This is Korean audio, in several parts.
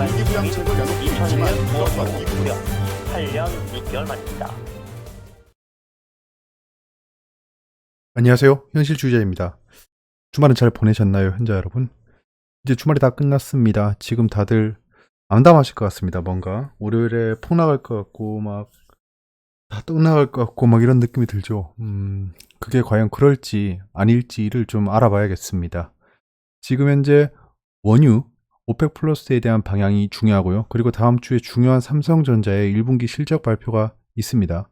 위기부양책을 약속했지만 2001년 이것과 5월 미국 무려 8년 6개월 만입니다. 안녕하세요. 현실주의자입니다. 주말은 잘 보내셨나요, 현자 여러분? 이제 주말이 다 끝났습니다. 지금 다들 암담하실 것 같습니다. 뭔가 월요일에 폭 나갈 것 같고 막 다 끝나갈 것 같고 막 이런 느낌이 들죠. 그게 과연 그럴지 아닐지를 좀 알아봐야겠습니다. 지금 현재 원유 오펙 플러스에 대한 방향이 중요하고요. 그리고 다음 주에 중요한 삼성전자의 1분기 실적 발표가 있습니다.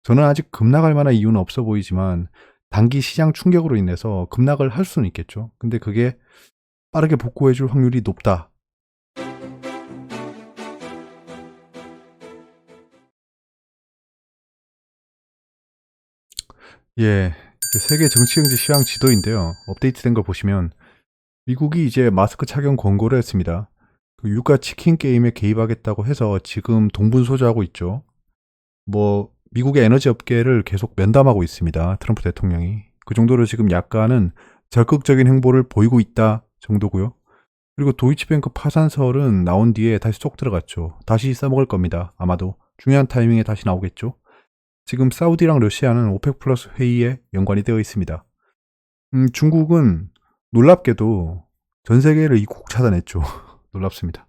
저는 아직 급락할 만한 이유는 없어 보이지만 단기 시장 충격으로 인해서 급락을 할 수는 있겠죠. 근데 그게 빠르게 복구해 줄 확률이 높다. 예, 이게 세계 정치, 경제, 시황 지도인데요. 업데이트된 걸 보시면 미국이 이제 마스크 착용 권고를 했습니다. 그 유가 치킨 게임에 개입하겠다고 해서 지금 동분서주하고 있죠. 뭐 미국의 에너지 업계를 계속 면담하고 있습니다. 트럼프 대통령이. 그 정도로 지금 약간은 적극적인 행보를 보이고 있다 정도고요. 그리고 도이치뱅크 파산설은 나온 뒤에 다시 쏙 들어갔죠. 다시 써먹을 겁니다. 아마도 중요한 타이밍에 다시 나오겠죠. 지금 사우디랑 러시아는 오펙 플러스 회의에 연관이 되어 있습니다. 중국은 놀랍게도 전 세계를 이국 차단했죠. 놀랍습니다.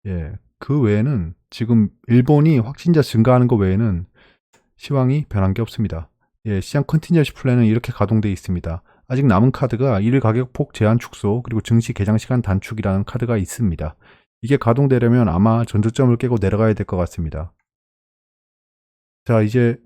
예, 그 외에는 지금 일본이 확진자 증가하는 것 외에는 시황이 변한 게 없습니다. 예, 시장 컨티전시 플랜은 이렇게 가동되어 있습니다. 아직 남은 카드가 일 가격폭 제한 축소 그리고 증시 개장 시간 단축이라는 카드가 있습니다. 이게 가동되려면 아마 전저점을 깨고 내려가야 될 것 같습니다. 자, 이제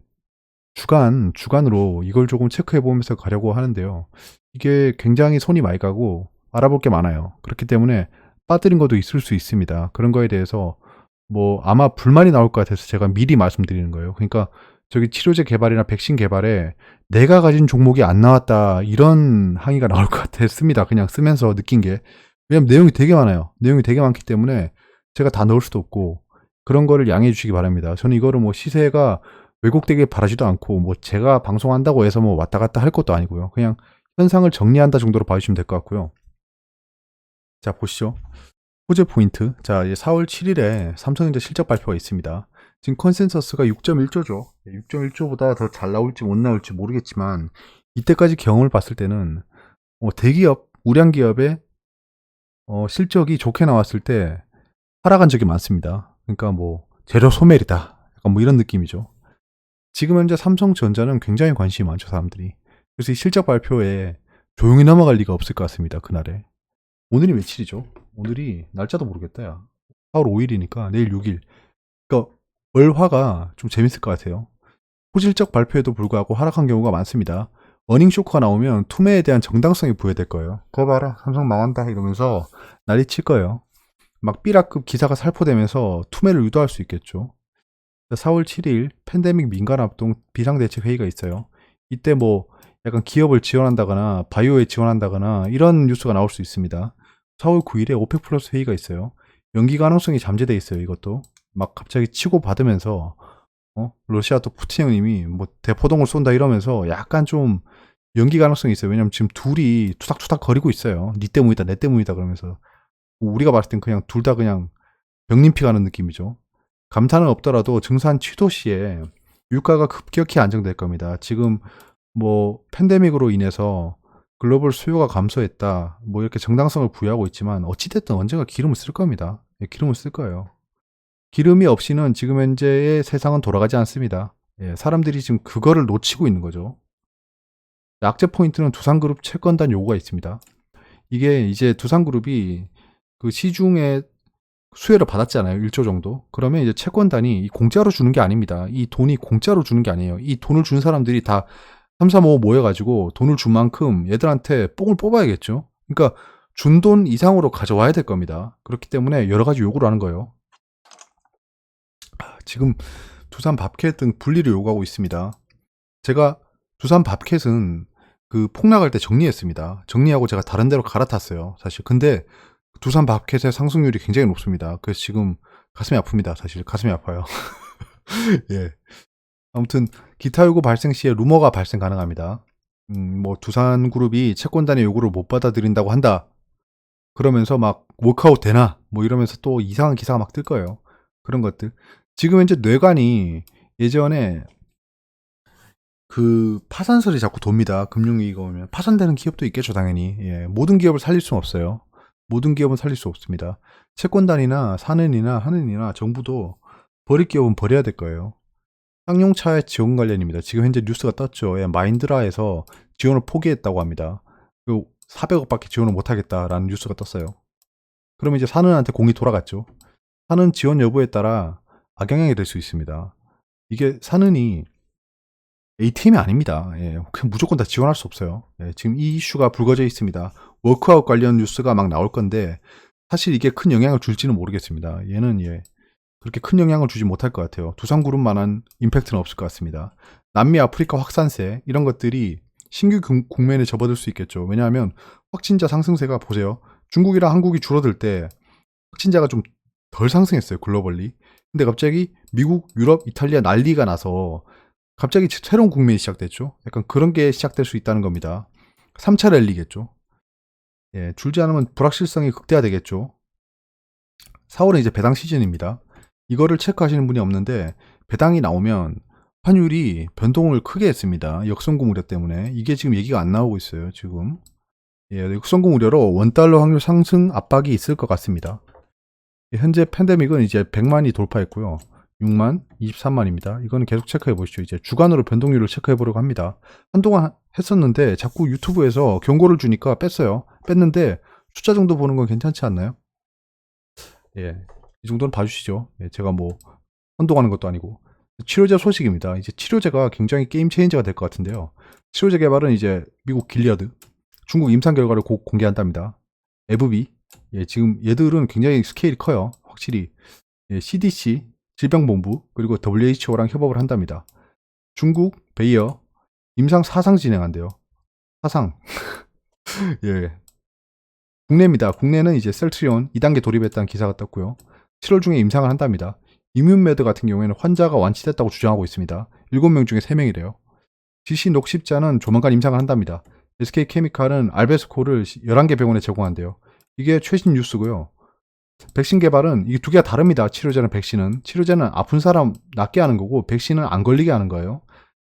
주간으로 이걸 조금 체크해 보면서 가려고 하는데요. 이게 굉장히 손이 많이 가고 알아볼 게 많아요. 그렇기 때문에 빠뜨린 것도 있을 수 있습니다. 그런 거에 대해서 뭐 아마 불만이 나올 것 같아서 제가 미리 말씀드리는 거예요. 그러니까 저기 치료제 개발이나 백신 개발에 내가 가진 종목이 안 나왔다 이런 항의가 나올 것 같았습니다. 그냥 쓰면서 느낀 게. 왜냐면 내용이 되게 많아요. 내용이 되게 많기 때문에 제가 다 넣을 수도 없고 그런 거를 양해해 주시기 바랍니다. 저는 이거를 뭐 시세가 왜곡되게 바라지도 않고 뭐 제가 방송한다고 해서 뭐 왔다 갔다 할 것도 아니고요. 그냥 현상을 정리한다 정도로 봐주시면 될 것 같고요. 자, 보시죠. 호재 포인트. 자, 이제 4월 7일에 삼성전자 실적 발표가 있습니다. 지금 컨센서스가 6.1조죠. 6.1조보다 더 잘 나올지 못 나올지 모르겠지만 이때까지 경험을 봤을 때는 대기업, 우량 기업의 실적이 좋게 나왔을 때 하락한 적이 많습니다. 그러니까 뭐 재료 소멸이다. 약간 뭐 이런 느낌이죠. 지금 현재 삼성전자는 굉장히 관심이 많죠, 사람들이. 그래서 이 실적 발표에 조용히 넘어갈 리가 없을 것 같습니다, 그날에. 오늘이 며칠이죠? 오늘이 날짜도 모르겠다, 야. 4월 5일이니까 내일 6일. 그러니까 월화가 좀 재밌을 것 같아요. 호실적 발표에도 불구하고 하락한 경우가 많습니다. 어닝 쇼크가 나오면 투매에 대한 정당성이 부여될 거예요. 그거 봐라, 삼성 망한다 이러면서 난리 칠 거예요. 막 삐라급 기사가 살포되면서 투매를 유도할 수 있겠죠. 4월 7일 팬데믹 민간합동 비상대책회의가 있어요. 이때 뭐 약간 기업을 지원한다거나 바이오에 지원한다거나 이런 뉴스가 나올 수 있습니다. 4월 9일에 오펙 플러스 회의가 있어요. 연기 가능성이 잠재돼 있어요. 이것도 막 갑자기 치고 받으면서 러시아 또 푸틴 형님이 뭐 대포동을 쏜다 이러면서 약간 좀 연기 가능성이 있어요. 왜냐면 지금 둘이 투닥투닥 거리고 있어요. 니 때문이다 내 때문이다 그러면서 우리가 봤을 땐 그냥 둘 다 그냥 병림피 가는 느낌이죠. 감사는 없더라도 증산 취소 시에 유가가 급격히 안정될 겁니다. 지금 뭐 팬데믹으로 인해서 글로벌 수요가 감소했다. 뭐 이렇게 정당성을 부여하고 있지만 어찌됐든 언젠가 기름을 쓸 겁니다. 예, 기름을 쓸 거예요. 기름이 없이는 지금 현재의 세상은 돌아가지 않습니다. 예, 사람들이 지금 그거를 놓치고 있는 거죠. 악재 포인트는 두산그룹 채권단 요구가 있습니다. 이게 이제 두산그룹이 그 시중에 수혜를 받았잖아요. 1조 정도. 그러면 이제 채권단이 공짜로 주는 게 아닙니다. 이 돈이 공짜로 주는 게 아니에요. 이 돈을 준 사람들이 다 3, 3, 5 모여가지고 돈을 준 만큼 얘들한테 뽕을 뽑아야겠죠. 그러니까 준 돈 이상으로 가져와야 될 겁니다. 그렇기 때문에 여러 가지 요구를 하는 거예요. 지금 두산 밥캣 등 분리를 요구하고 있습니다. 제가 두산 밥캣은 그 폭락할 때 정리했습니다. 정리하고 제가 다른 데로 갈아탔어요. 사실. 근데 두산 밥캣의 상승률이 굉장히 높습니다. 그래서 지금 가슴이 아픕니다. 사실 가슴이 아파요. 예. 아무튼 기타 요구 발생 시에 루머가 발생 가능합니다. 뭐 두산그룹이 채권단의 요구를 못 받아들인다고 한다. 그러면서 막 워크아웃 되나? 뭐 이러면서 또 이상한 기사가 막 뜰 거예요. 그런 것들. 지금 현재 뇌관이 예전에 그 파산설이 자꾸 돕니다. 금융위기가 오면. 파산되는 기업도 있겠죠, 당연히. 예, 모든 기업을 살릴 수는 없어요. 모든 기업은 살릴 수 없습니다. 채권단이나 사는이나 하는이나 정부도 버릴 기업은 버려야 될 거예요. 쌍용차 지원 관련입니다. 지금 현재 뉴스가 떴죠. 예, 마인드라에서 지원을 포기했다고 합니다. 400억밖에 지원을 못하겠다라는 뉴스가 떴어요. 그러면 이제 사는한테 공이 돌아갔죠. 사는 지원 여부에 따라 악영향이 될 수 있습니다. 이게 사는이 ATM이 아닙니다. 예, 그냥 무조건 다 지원할 수 없어요. 예, 지금 이 이슈가 불거져 있습니다. 워크아웃 관련 뉴스가 막 나올 건데 사실 이게 큰 영향을 줄지는 모르겠습니다. 얘는 그렇게 큰 영향을 주지 못할 것 같아요. 두산그룹만한 임팩트는 없을 것 같습니다. 남미, 아프리카 확산세 이런 것들이 신규 국면에 접어들 수 있겠죠. 왜냐하면 확진자 상승세가 보세요. 중국이랑 한국이 줄어들 때 확진자가 좀 덜 상승했어요. 글로벌리. 근데 갑자기 미국, 유럽, 이탈리아 난리가 나서 갑자기 새로운 국면이 시작됐죠. 약간 그런 게 시작될 수 있다는 겁니다. 3차 랠리겠죠. 예, 줄지 않으면 불확실성이 극대화되겠죠. 4월은 이제 배당 시즌입니다. 이거를 체크하시는 분이 없는데 배당이 나오면 환율이 변동을 크게 했습니다. 역성금 우려 때문에. 이게 지금 얘기가 안 나오고 있어요. 지금. 예, 역성금 우려로 원달러 확률 상승 압박이 있을 것 같습니다. 현재 팬데믹은 이제 100만이 돌파했고요. 6만, 23만입니다. 이거는 계속 체크해 보시죠. 이제 주간으로 변동률을 체크해 보려고 합니다. 한동안 했었는데 자꾸 유튜브에서 경고를 주니까 뺐어요. 뺐는데 숫자 정도 보는 건 괜찮지 않나요? 예, 이 정도는 봐주시죠. 예, 제가 뭐 혼동하는 것도 아니고. 치료제 소식입니다. 이제 치료제가 굉장히 게임 체인저가 될 것 같은데요. 치료제 개발은 이제 미국 길리어드, 중국 임상 결과를 곧 공개한답니다. 에브비, 예, 지금 얘들은 굉장히 스케일이 커요. 확실히 예, CDC, 질병본부, 그리고 WHO랑 협업을 한답니다. 중국, 베이어, 임상 4상 진행한대요. 4상. 예. 국내입니다. 국내는 이제 셀트리온 2단계 돌입했다는 기사가 떴고요. 7월 중에 임상을 한답니다. 이뮨메드 같은 경우에는 환자가 완치됐다고 주장하고 있습니다. 7명 중에 3명이래요. GC 녹십자는 조만간 임상을 한답니다. SK케미칼은 알베스코를 11개 병원에 제공한대요. 이게 최신 뉴스고요. 백신 개발은 이게 두 개가 다릅니다. 치료제는 백신은. 치료제는 아픈 사람 낫게 하는 거고 백신은 안 걸리게 하는 거예요.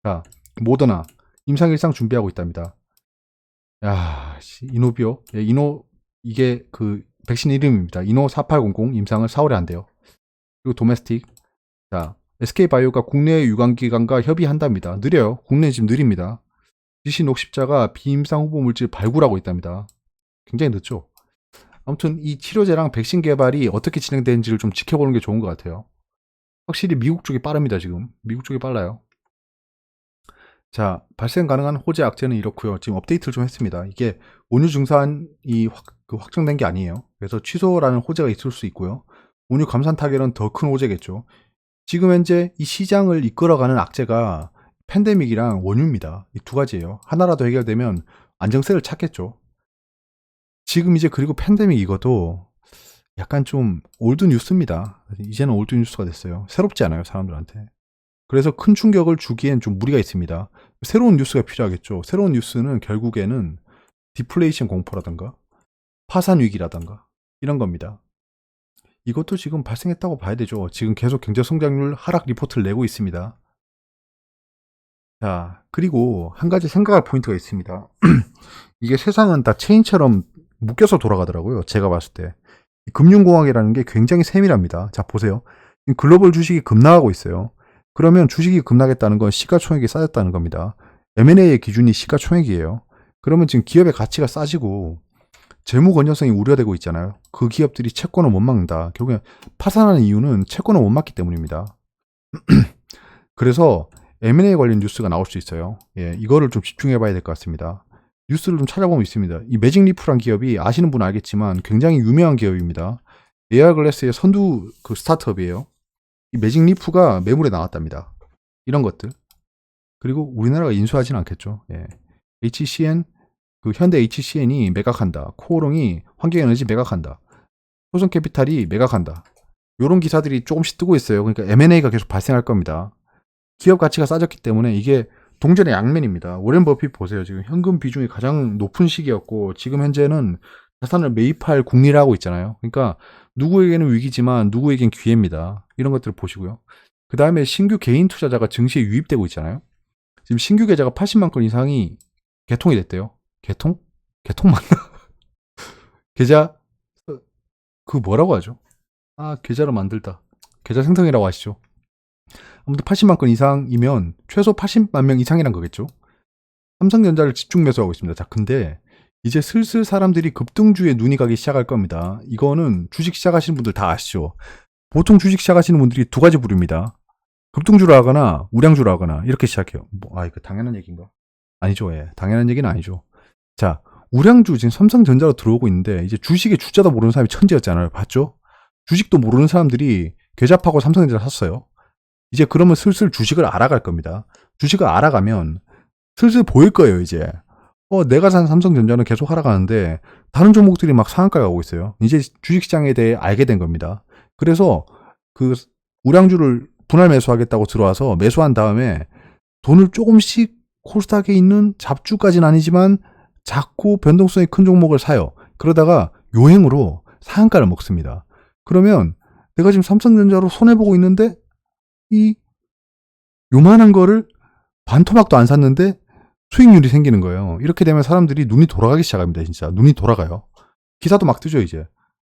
자, 모더나 임상 1상 준비하고 있답니다. 야, 이노비오. 예, 이게 그 백신 이름입니다. 이노 4800 임상을 4월에 한대요. 그리고 도메스틱. 자, SK바이오가 국내 유관기관과 협의한답니다. 느려요. 국내 지금 느립니다. GC 녹십자가 비임상 후보 물질 발굴하고 있답니다. 굉장히 늦죠. 아무튼 이 치료제랑 백신 개발이 어떻게 진행되는지를 좀 지켜보는 게 좋은 것 같아요. 확실히 미국 쪽이 빠릅니다. 지금 미국 쪽이 빨라요. 자, 발생 가능한 호재 악재는 이렇고요. 지금 업데이트를 좀 했습니다. 이게 온유 증산이 확정된 게 아니에요. 그래서 취소라는 호재가 있을 수 있고요. 온유 감산 타결은 더 큰 호재겠죠. 지금 현재 이 시장을 이끌어가는 악재가 팬데믹이랑 원유입니다. 이 두 가지예요. 하나라도 해결되면 안정세를 찾겠죠. 지금 이제 그리고 팬데믹 이것도 약간 좀 올드 뉴스입니다. 이제는 올드 뉴스가 됐어요. 새롭지 않아요, 사람들한테. 그래서 큰 충격을 주기엔 좀 무리가 있습니다. 새로운 뉴스가 필요하겠죠. 새로운 뉴스는 결국에는 디플레이션 공포라든가 파산 위기라든가 이런 겁니다. 이것도 지금 발생했다고 봐야 되죠. 지금 계속 경제 성장률 하락 리포트를 내고 있습니다. 자, 그리고 한 가지 생각할 포인트가 있습니다. 이게 세상은 다 체인처럼 묶여서 돌아가더라고요. 제가 봤을 때. 금융공학이라는 게 굉장히 세밀합니다. 자, 보세요. 글로벌 주식이 급락하고 있어요. 그러면 주식이 급락했다는 건 시가총액이 싸졌다는 겁니다. M&A의 기준이 시가총액이에요. 그러면 지금 기업의 가치가 싸지고 재무 건전성이 우려되고 있잖아요. 그 기업들이 채권을 못 막는다. 결국엔 파산하는 이유는 채권을 못 막기 때문입니다. 그래서 M&A 관련 뉴스가 나올 수 있어요. 예, 이거를 좀 집중해 봐야 될 것 같습니다. 뉴스를 좀 찾아보면 있습니다. 이 매직리프란 기업이 아시는 분은 알겠지만 굉장히 유명한 기업입니다. 에어글래스의 선두 그 스타트업이에요. 이 매직리프가 매물에 나왔답니다. 이런 것들. 그리고 우리나라가 인수하진 않겠죠. 예. HCN, 그 현대 HCN이 매각한다. 코오롱이 환경에너지 매각한다. 효성캐피탈이 매각한다. 이런 기사들이 조금씩 뜨고 있어요. 그러니까 M&A가 계속 발생할 겁니다. 기업 가치가 싸졌기 때문에 이게 동전의 양면입니다. 오렌 버핏 보세요. 지금 현금 비중이 가장 높은 시기였고 지금 현재는 자산을 매입할 국리라고 있잖아요. 그러니까 누구에게는 위기지만 누구에겐 기회입니다. 이런 것들을 보시고요. 그 다음에 신규 개인 투자자가 증시에 유입되고 있잖아요. 지금 신규 계좌가 80만 건 이상이 개통이 됐대요. 개통? 개통 맞나? 계좌 그 뭐라고 하죠? 아, 계좌를 만들다. 계좌 생성이라고 하시죠. 아무튼 80만 건 이상이면 최소 80만 명 이상이란 거겠죠. 삼성전자를 집중 매수하고 있습니다. 자, 근데 이제 슬슬 사람들이 급등주에 눈이 가기 시작할 겁니다. 이거는 주식 시작하시는 분들 다 아시죠? 보통 주식 시작하시는 분들이 두 가지 부류입니다. 급등주로 하거나 우량주로 하거나 이렇게 시작해요. 이거 당연한 얘기인가? 아니죠. 예. 당연한 얘기는 아니죠. 자, 우량주 지금 삼성전자로 들어오고 있는데 이제 주식의 주자도 모르는 사람이 천지였잖아요. 봤죠? 주식도 모르는 사람들이 계좌 파고 삼성전자 샀어요. 이제 그러면 슬슬 주식을 알아갈 겁니다. 주식을 알아가면 슬슬 보일 거예요, 이제. 내가 산 삼성전자는 계속 하락하는데 다른 종목들이 막 상한가에 가고 있어요. 이제 주식시장에 대해 알게 된 겁니다. 그래서 그 우량주를 분할 매수하겠다고 들어와서 매수한 다음에 돈을 조금씩 코스닥에 있는 잡주까지는 아니지만 작고 변동성이 큰 종목을 사요. 그러다가 요행으로 상한가를 먹습니다. 그러면 내가 지금 삼성전자로 손해보고 있는데 이 요만한 거를 반토막도 안 샀는데 수익률이 생기는 거예요. 이렇게 되면 사람들이 눈이 돌아가기 시작합니다. 진짜 눈이 돌아가요. 기사도 막 뜨죠. 이제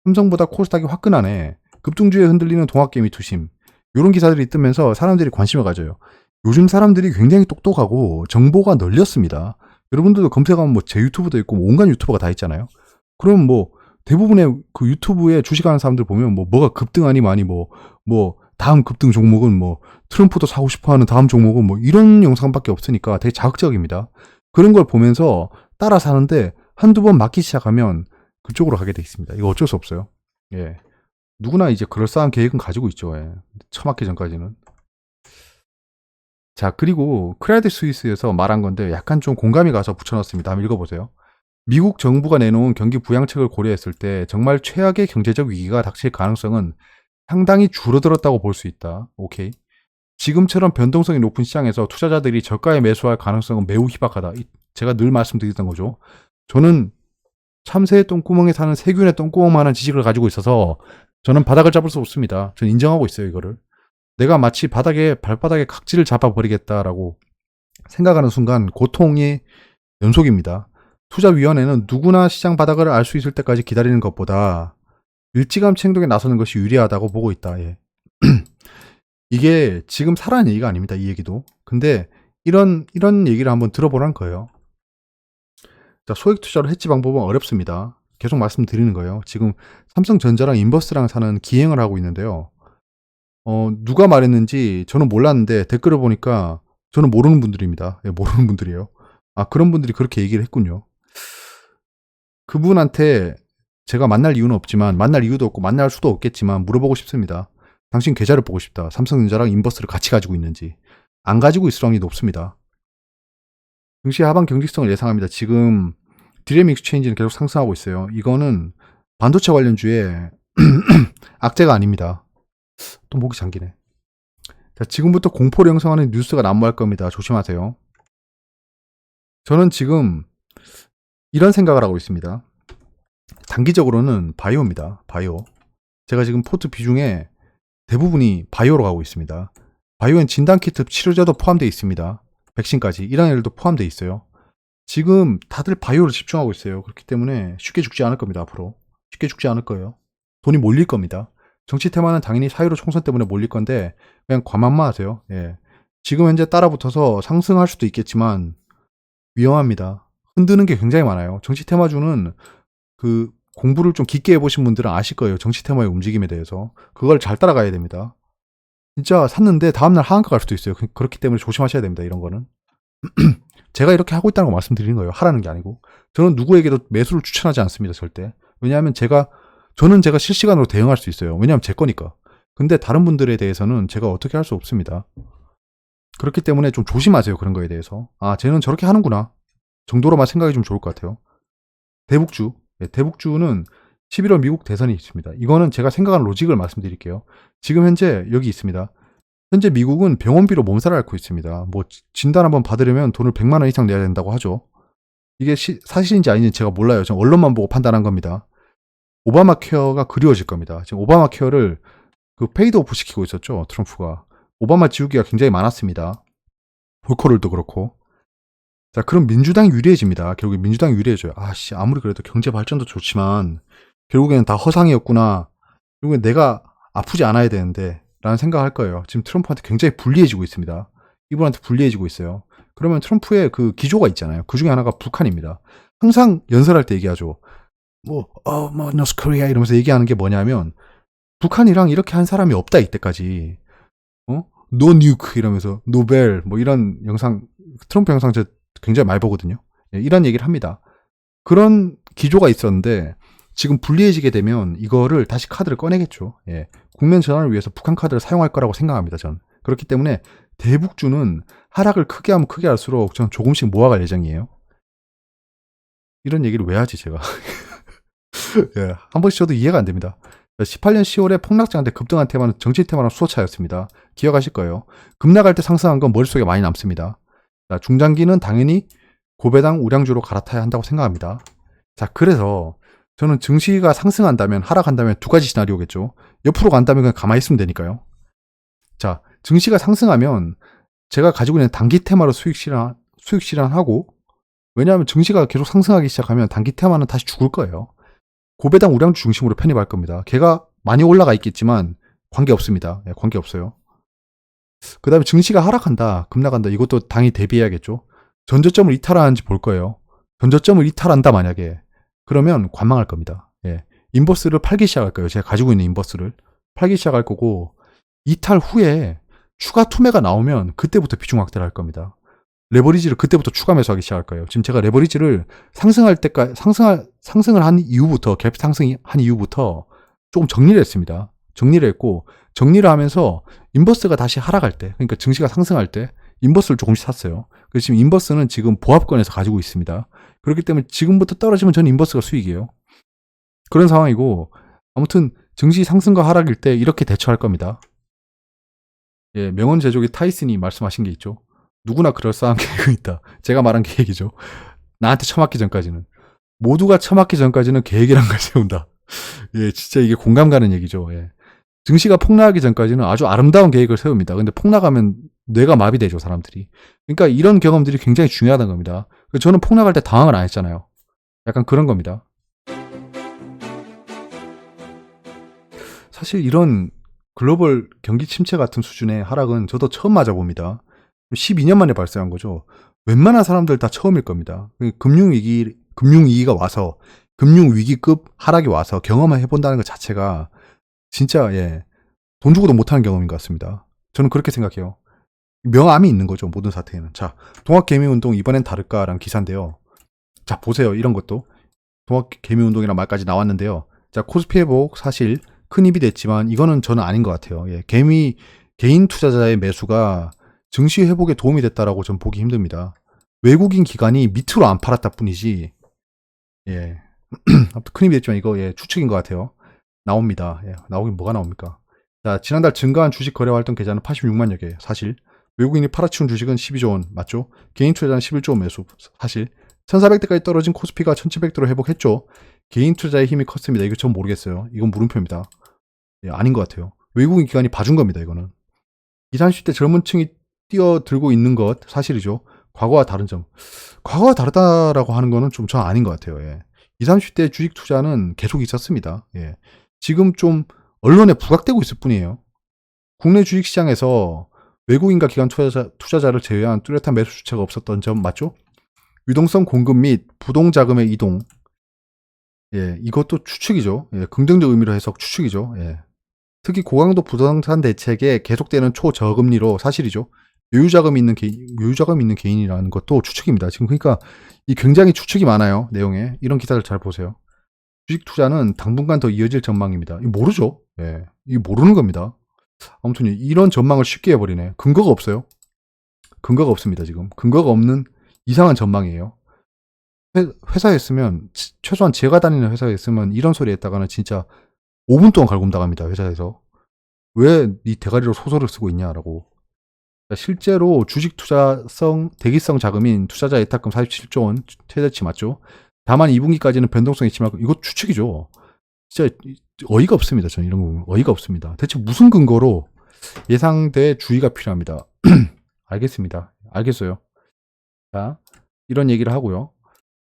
삼성보다 코스닥이 화끈하네. 급등주에 흔들리는 동학개미 투심. 이런 기사들이 뜨면서 사람들이 관심을 가져요. 요즘 사람들이 굉장히 똑똑하고 정보가 널렸습니다. 여러분들도 검색하면 뭐 제 유튜브도 있고 뭐 온갖 유튜버가 다 있잖아요. 그럼 뭐 대부분의 그 유튜브에 주식하는 사람들 보면 뭐가 급등하니 많이 뭐 다음 급등 종목은 뭐 트럼프도 사고 싶어하는 다음 종목은 뭐 이런 영상밖에 없으니까 되게 자극적입니다. 그런 걸 보면서 따라 사는데 한두 번 맞기 시작하면 그쪽으로 가게 돼 있습니다. 이거 어쩔 수 없어요. 예. 누구나 이제 그럴싸한 계획은 가지고 있죠. 예. 처맞기 전까지는. 자, 그리고 크레딧 스위스에서 말한 건데 약간 좀 공감이 가서 붙여놨습니다. 한번 읽어보세요. 미국 정부가 내놓은 경기 부양책을 고려했을 때 정말 최악의 경제적 위기가 닥칠 가능성은 상당히 줄어들었다고 볼 수 있다. 오케이. 지금처럼 변동성이 높은 시장에서 투자자들이 저가에 매수할 가능성은 매우 희박하다. 제가 늘 말씀드렸던 거죠. 저는 참새의 똥구멍에 사는 세균의 똥구멍만한 지식을 가지고 있어서 저는 바닥을 잡을 수 없습니다. 저는 인정하고 있어요, 이거를. 내가 마치 발바닥에 각질을 잡아버리겠다라고 생각하는 순간 고통의 연속입니다. 투자위원회는 누구나 시장 바닥을 알 수 있을 때까지 기다리는 것보다 일찌감치 행동에 나서는 것이 유리하다고 보고 있다. 예. 이게 지금 사라는 얘기가 아닙니다. 이 얘기도. 근데 이런 얘기를 한번 들어보라는 거예요. 자, 소액 투자로 해지 방법은 어렵습니다. 계속 말씀드리는 거예요. 지금 삼성전자랑 인버스랑 사는 기행을 하고 있는데요. 누가 말했는지 저는 몰랐는데 댓글을 보니까 저는 모르는 분들입니다. 예, 모르는 분들이에요. 그런 분들이 그렇게 얘기를 했군요. 그분한테 제가 만날 이유는 없지만, 만날 이유도 없고 만날 수도 없겠지만 물어보고 싶습니다. 당신 계좌를 보고 싶다. 삼성전자랑 인버스를 같이 가지고 있는지. 안 가지고 있을 확률이 높습니다. 증시 하방 경직성을 예상합니다. 지금 디램 익스체인지는 계속 상승하고 있어요. 이거는 반도체 관련주의 악재가 아닙니다. 또 목이 잠기네. 자, 지금부터 공포를 형성하는 뉴스가 난무할 겁니다. 조심하세요. 저는 지금 이런 생각을 하고 있습니다. 단기적으로는 바이오입니다. 바이오. 제가 지금 포트 비중에 대부분이 바이오로 가고 있습니다. 바이오엔 진단키트 치료제도 포함되어 있습니다. 백신까지. 이런 일도 포함되어 있어요. 지금 다들 바이오로 집중하고 있어요. 그렇기 때문에 쉽게 죽지 않을 겁니다. 앞으로. 쉽게 죽지 않을 거예요. 돈이 몰릴 겁니다. 정치 테마는 당연히 4.15 총선 때문에 몰릴 건데 그냥 관망만 하세요. 예. 지금 현재 따라붙어서 상승할 수도 있겠지만 위험합니다. 흔드는 게 굉장히 많아요. 정치 테마주는 그 공부를 좀 깊게 해보신 분들은 아실 거예요. 정치 테마의 움직임에 대해서. 그걸 잘 따라가야 됩니다. 진짜 샀는데 다음날 하한가 갈 수도 있어요. 그렇기 때문에 조심하셔야 됩니다. 이런 거는. 제가 이렇게 하고 있다는 거 말씀드리는 거예요. 하라는 게 아니고. 저는 누구에게도 매수를 추천하지 않습니다. 절대. 왜냐하면 저는 제가 실시간으로 대응할 수 있어요. 왜냐하면 제 거니까. 근데 다른 분들에 대해서는 제가 어떻게 할 수 없습니다. 그렇기 때문에 좀 조심하세요. 그런 거에 대해서. 쟤는 저렇게 하는구나 정도로만 생각이 좀 좋을 것 같아요. 대북주. 대북주는 11월 미국 대선이 있습니다. 이거는 제가 생각하는 로직을 말씀드릴게요. 지금 현재 여기 있습니다. 현재 미국은 병원비로 몸살을 앓고 있습니다. 뭐 진단 한번 받으려면 돈을 100만 원 이상 내야 된다고 하죠. 이게 사실인지 아닌지 제가 몰라요. 전 언론만 보고 판단한 겁니다. 오바마 케어가 그리워질 겁니다. 지금 오바마 케어를 그 페이드 오프 시키고 있었죠. 트럼프가. 오바마 지우기가 굉장히 많았습니다. 볼커럴도 그렇고. 자, 그럼 민주당이 유리해집니다. 결국에 민주당이 유리해져요. 아씨, 아무리 그래도 경제 발전도 좋지만 결국에는 다 허상이었구나. 결국엔 내가 아프지 않아야 되는데 라는 생각할 거예요. 지금 트럼프한테 굉장히 불리해지고 있습니다. 이분한테 불리해지고 있어요. 그러면 트럼프의 그 기조가 있잖아요. 그 중에 하나가 북한입니다. 항상 연설할 때 얘기하죠. 노스 코리아 이러면서 얘기하는 게 뭐냐면 북한이랑 이렇게 한 사람이 없다 이때까지. 노 뉴크 이러면서 노벨 뭐 이런 영상 트럼프 영상 제가 굉장히 많이 보거든요. 예, 이런 얘기를 합니다. 그런 기조가 있었는데 지금 불리해지게 되면 이거를 다시 카드를 꺼내겠죠. 예, 국면 전환을 위해서 북한 카드를 사용할 거라고 생각합니다. 전 그렇기 때문에 대북주는 하락을 크게 하면 크게 할수록 전 조금씩 모아갈 예정이에요. 이런 얘기를 왜 하지 제가? 예, 한 번씩 저도 이해가 안 됩니다. 18년 10월에 폭락장한테 급등한 테마는 정치 테마랑 수소차였습니다. 기억하실 거예요. 급락할 때 상승한 건 머릿속에 많이 남습니다. 자, 중장기는 당연히 고배당 우량주로 갈아타야 한다고 생각합니다. 자, 그래서 저는 증시가 상승한다면 하락한다면 두 가지 시나리오겠죠. 옆으로 간다면 그냥 가만히 있으면 되니까요. 자, 증시가 상승하면 제가 가지고 있는 단기 테마로 수익 실현하고 왜냐하면 증시가 계속 상승하기 시작하면 단기 테마는 다시 죽을 거예요. 고배당 우량주 중심으로 편입할 겁니다. 걔가 많이 올라가 있겠지만 관계없습니다. 네, 관계없어요. 그 다음에 증시가 하락한다, 급락한다. 이것도 당연히 대비해야겠죠. 전저점을 이탈하는지 볼 거예요. 전저점을 이탈한다 만약에 그러면 관망할 겁니다. 예. 인버스를 팔기 시작할 거예요. 제가 가지고 있는 인버스를 팔기 시작할 거고 이탈 후에 추가 투매가 나오면 그때부터 비중 확대를 할 겁니다. 레버리지를 그때부터 추가 매수하기 시작할 거예요. 지금 제가 레버리지를 상승할 때까지 상승을 한 이후부터 갭 상승한 이후부터 조금 정리를 했습니다. 정리를 했고 정리를 하면서 인버스가 다시 하락할 때, 그러니까 증시가 상승할 때 인버스를 조금씩 샀어요. 그래서 지금 인버스는 지금 보합권에서 가지고 있습니다. 그렇기 때문에 지금부터 떨어지면 저는 인버스가 수익이에요. 그런 상황이고 아무튼 증시 상승과 하락일 때 이렇게 대처할 겁니다. 예, 명언 제조기 타이슨이 말씀하신 게 있죠. 누구나 그럴싸한 계획은 있다. 제가 말한 계획이죠. 나한테 처맞기 전까지는. 모두가 처맞기 전까지는 계획이란 걸 세운다. 예, 진짜 이게 공감 가는 얘기죠. 예. 증시가 폭락하기 전까지는 아주 아름다운 계획을 세웁니다. 근데 폭락하면 뇌가 마비되죠, 사람들이. 그러니까 이런 경험들이 굉장히 중요하다는 겁니다. 저는 폭락할 때 당황을 안 했잖아요. 약간 그런 겁니다. 사실 이런 글로벌 경기 침체 같은 수준의 하락은 저도 처음 맞아봅니다. 12년 만에 발생한 거죠. 웬만한 사람들 다 처음일 겁니다. 금융위기가 와서, 금융위기급 하락이 와서 경험을 해본다는 것 자체가 진짜, 예, 돈 주고도 못하는 경험인 것 같습니다. 저는 그렇게 생각해요. 명암이 있는 거죠, 모든 사태에는. 자, 동학개미운동 이번엔 다를까라는 기사인데요. 자, 보세요. 이런 것도. 동학개미운동이라는 말까지 나왔는데요. 자, 코스피 회복 사실 큰 힘이 됐지만 이거는 저는 아닌 것 같아요. 예, 개인 투자자의 매수가 증시 회복에 도움이 됐다라고 전 보기 힘듭니다. 외국인 기관이 밑으로 안 팔았다 뿐이지, 예. 아무튼 큰 힘이 됐지만 이거, 예, 추측인 것 같아요. 나옵니다. 예, 나오긴 뭐가 나옵니까? 자, 지난달 증가한 주식 거래 활동 계좌는 86만여 개. 사실. 외국인이 팔아치운 주식은 12조 원. 맞죠? 개인 투자자는 11조 원 매수. 사실. 1400대까지 떨어진 코스피가 1700대로 회복했죠. 개인 투자의 힘이 컸습니다. 이거 전 모르겠어요. 이건 물음표입니다. 예, 아닌 것 같아요. 외국인 기관이 봐준 겁니다. 이거는. 20, 30대 젊은 층이 뛰어들고 있는 것 사실이죠. 과거와 다른 점. 과거와 다르다라고 하는 거는 좀 전 아닌 것 같아요. 예. 20, 30대 주식 투자는 계속 있었습니다. 예. 지금 좀 언론에 부각되고 있을 뿐이에요. 국내 주식시장에서 외국인과 기관 투자자를 제외한 뚜렷한 매수 주체가 없었던 점 맞죠? 유동성 공급 및 부동자금의 이동. 예, 이것도 추측이죠. 예, 긍정적 의미로 해석 추측이죠. 예. 특히 고강도 부동산 대책에 계속되는 초저금리로 사실이죠. 요유자금이 있는 개인이라는 것도 추측입니다. 지금 그러니까 이 굉장히 추측이 많아요. 내용에. 이런 기사를 잘 보세요. 주식 투자는 당분간 더 이어질 전망입니다. 이거 모르죠. 예. 이거 모르는 겁니다. 아무튼 이런 전망을 쉽게 해버리네. 근거가 없어요. 근거가 없습니다. 지금. 근거가 없는 이상한 전망이에요. 회사였으면, 최소한 제가 다니는 회사였으면 이런 소리 했다가는 진짜 5분 동안 갈굼 당합니다. 회사에서. 왜 네 대가리로 소설을 쓰고 있냐라고. 실제로 주식 투자성 대기성 자금인 투자자 예탁금 47조 원 최대치 맞죠? 다만 2분기까지는 변동성이 심하고 이거 추측이죠. 진짜 어이가 없습니다. 저는 이런 거 보면 어이가 없습니다. 대체 무슨 근거로 예상대 주의가 필요합니다. 알겠습니다. 알겠어요. 자, 이런 얘기를 하고요.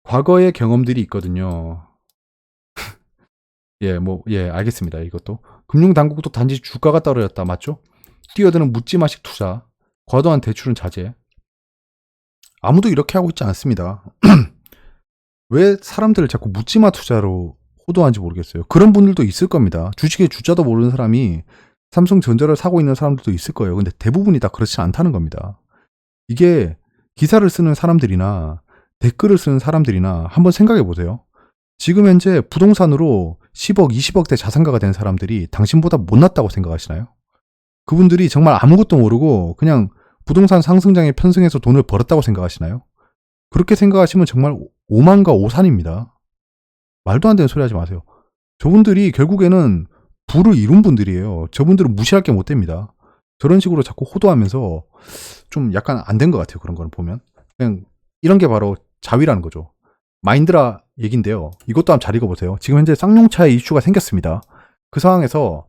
과거의 경험들이 있거든요. 알겠습니다. 이것도. 금융당국도 단지 주가가 떨어졌다. 맞죠? 뛰어드는 묻지마식 투자, 과도한 대출은 자제. 아무도 이렇게 하고 있지 않습니다. 왜 사람들을 자꾸 묻지마 투자로 호도하는지 모르겠어요. 그런 분들도 있을 겁니다. 주식의 주자도 모르는 사람이 삼성전자를 사고 있는 사람들도 있을 거예요. 근데 대부분이 다 그렇지 않다는 겁니다. 이게 기사를 쓰는 사람들이나 댓글을 쓰는 사람들이나 한번 생각해 보세요. 지금 현재 부동산으로 10억, 20억대 자산가가 된 사람들이 당신보다 못났다고 생각하시나요? 그분들이 정말 아무것도 모르고 그냥 부동산 상승장에 편승해서 돈을 벌었다고 생각하시나요? 그렇게 생각하시면 정말 오만과 오산입니다. 말도 안 되는 소리 하지 마세요. 저분들이 결국에는 부를 이룬 분들이에요. 저분들은 무시할 게 못 됩니다. 저런 식으로 자꾸 호도하면서 좀 약간 안 된 것 같아요. 그런 거는 보면. 그냥 이런 게 바로 자위라는 거죠. 마인드라 얘기인데요. 이것도 한번 잘 읽어보세요. 지금 현재 쌍용차의 이슈가 생겼습니다. 그 상황에서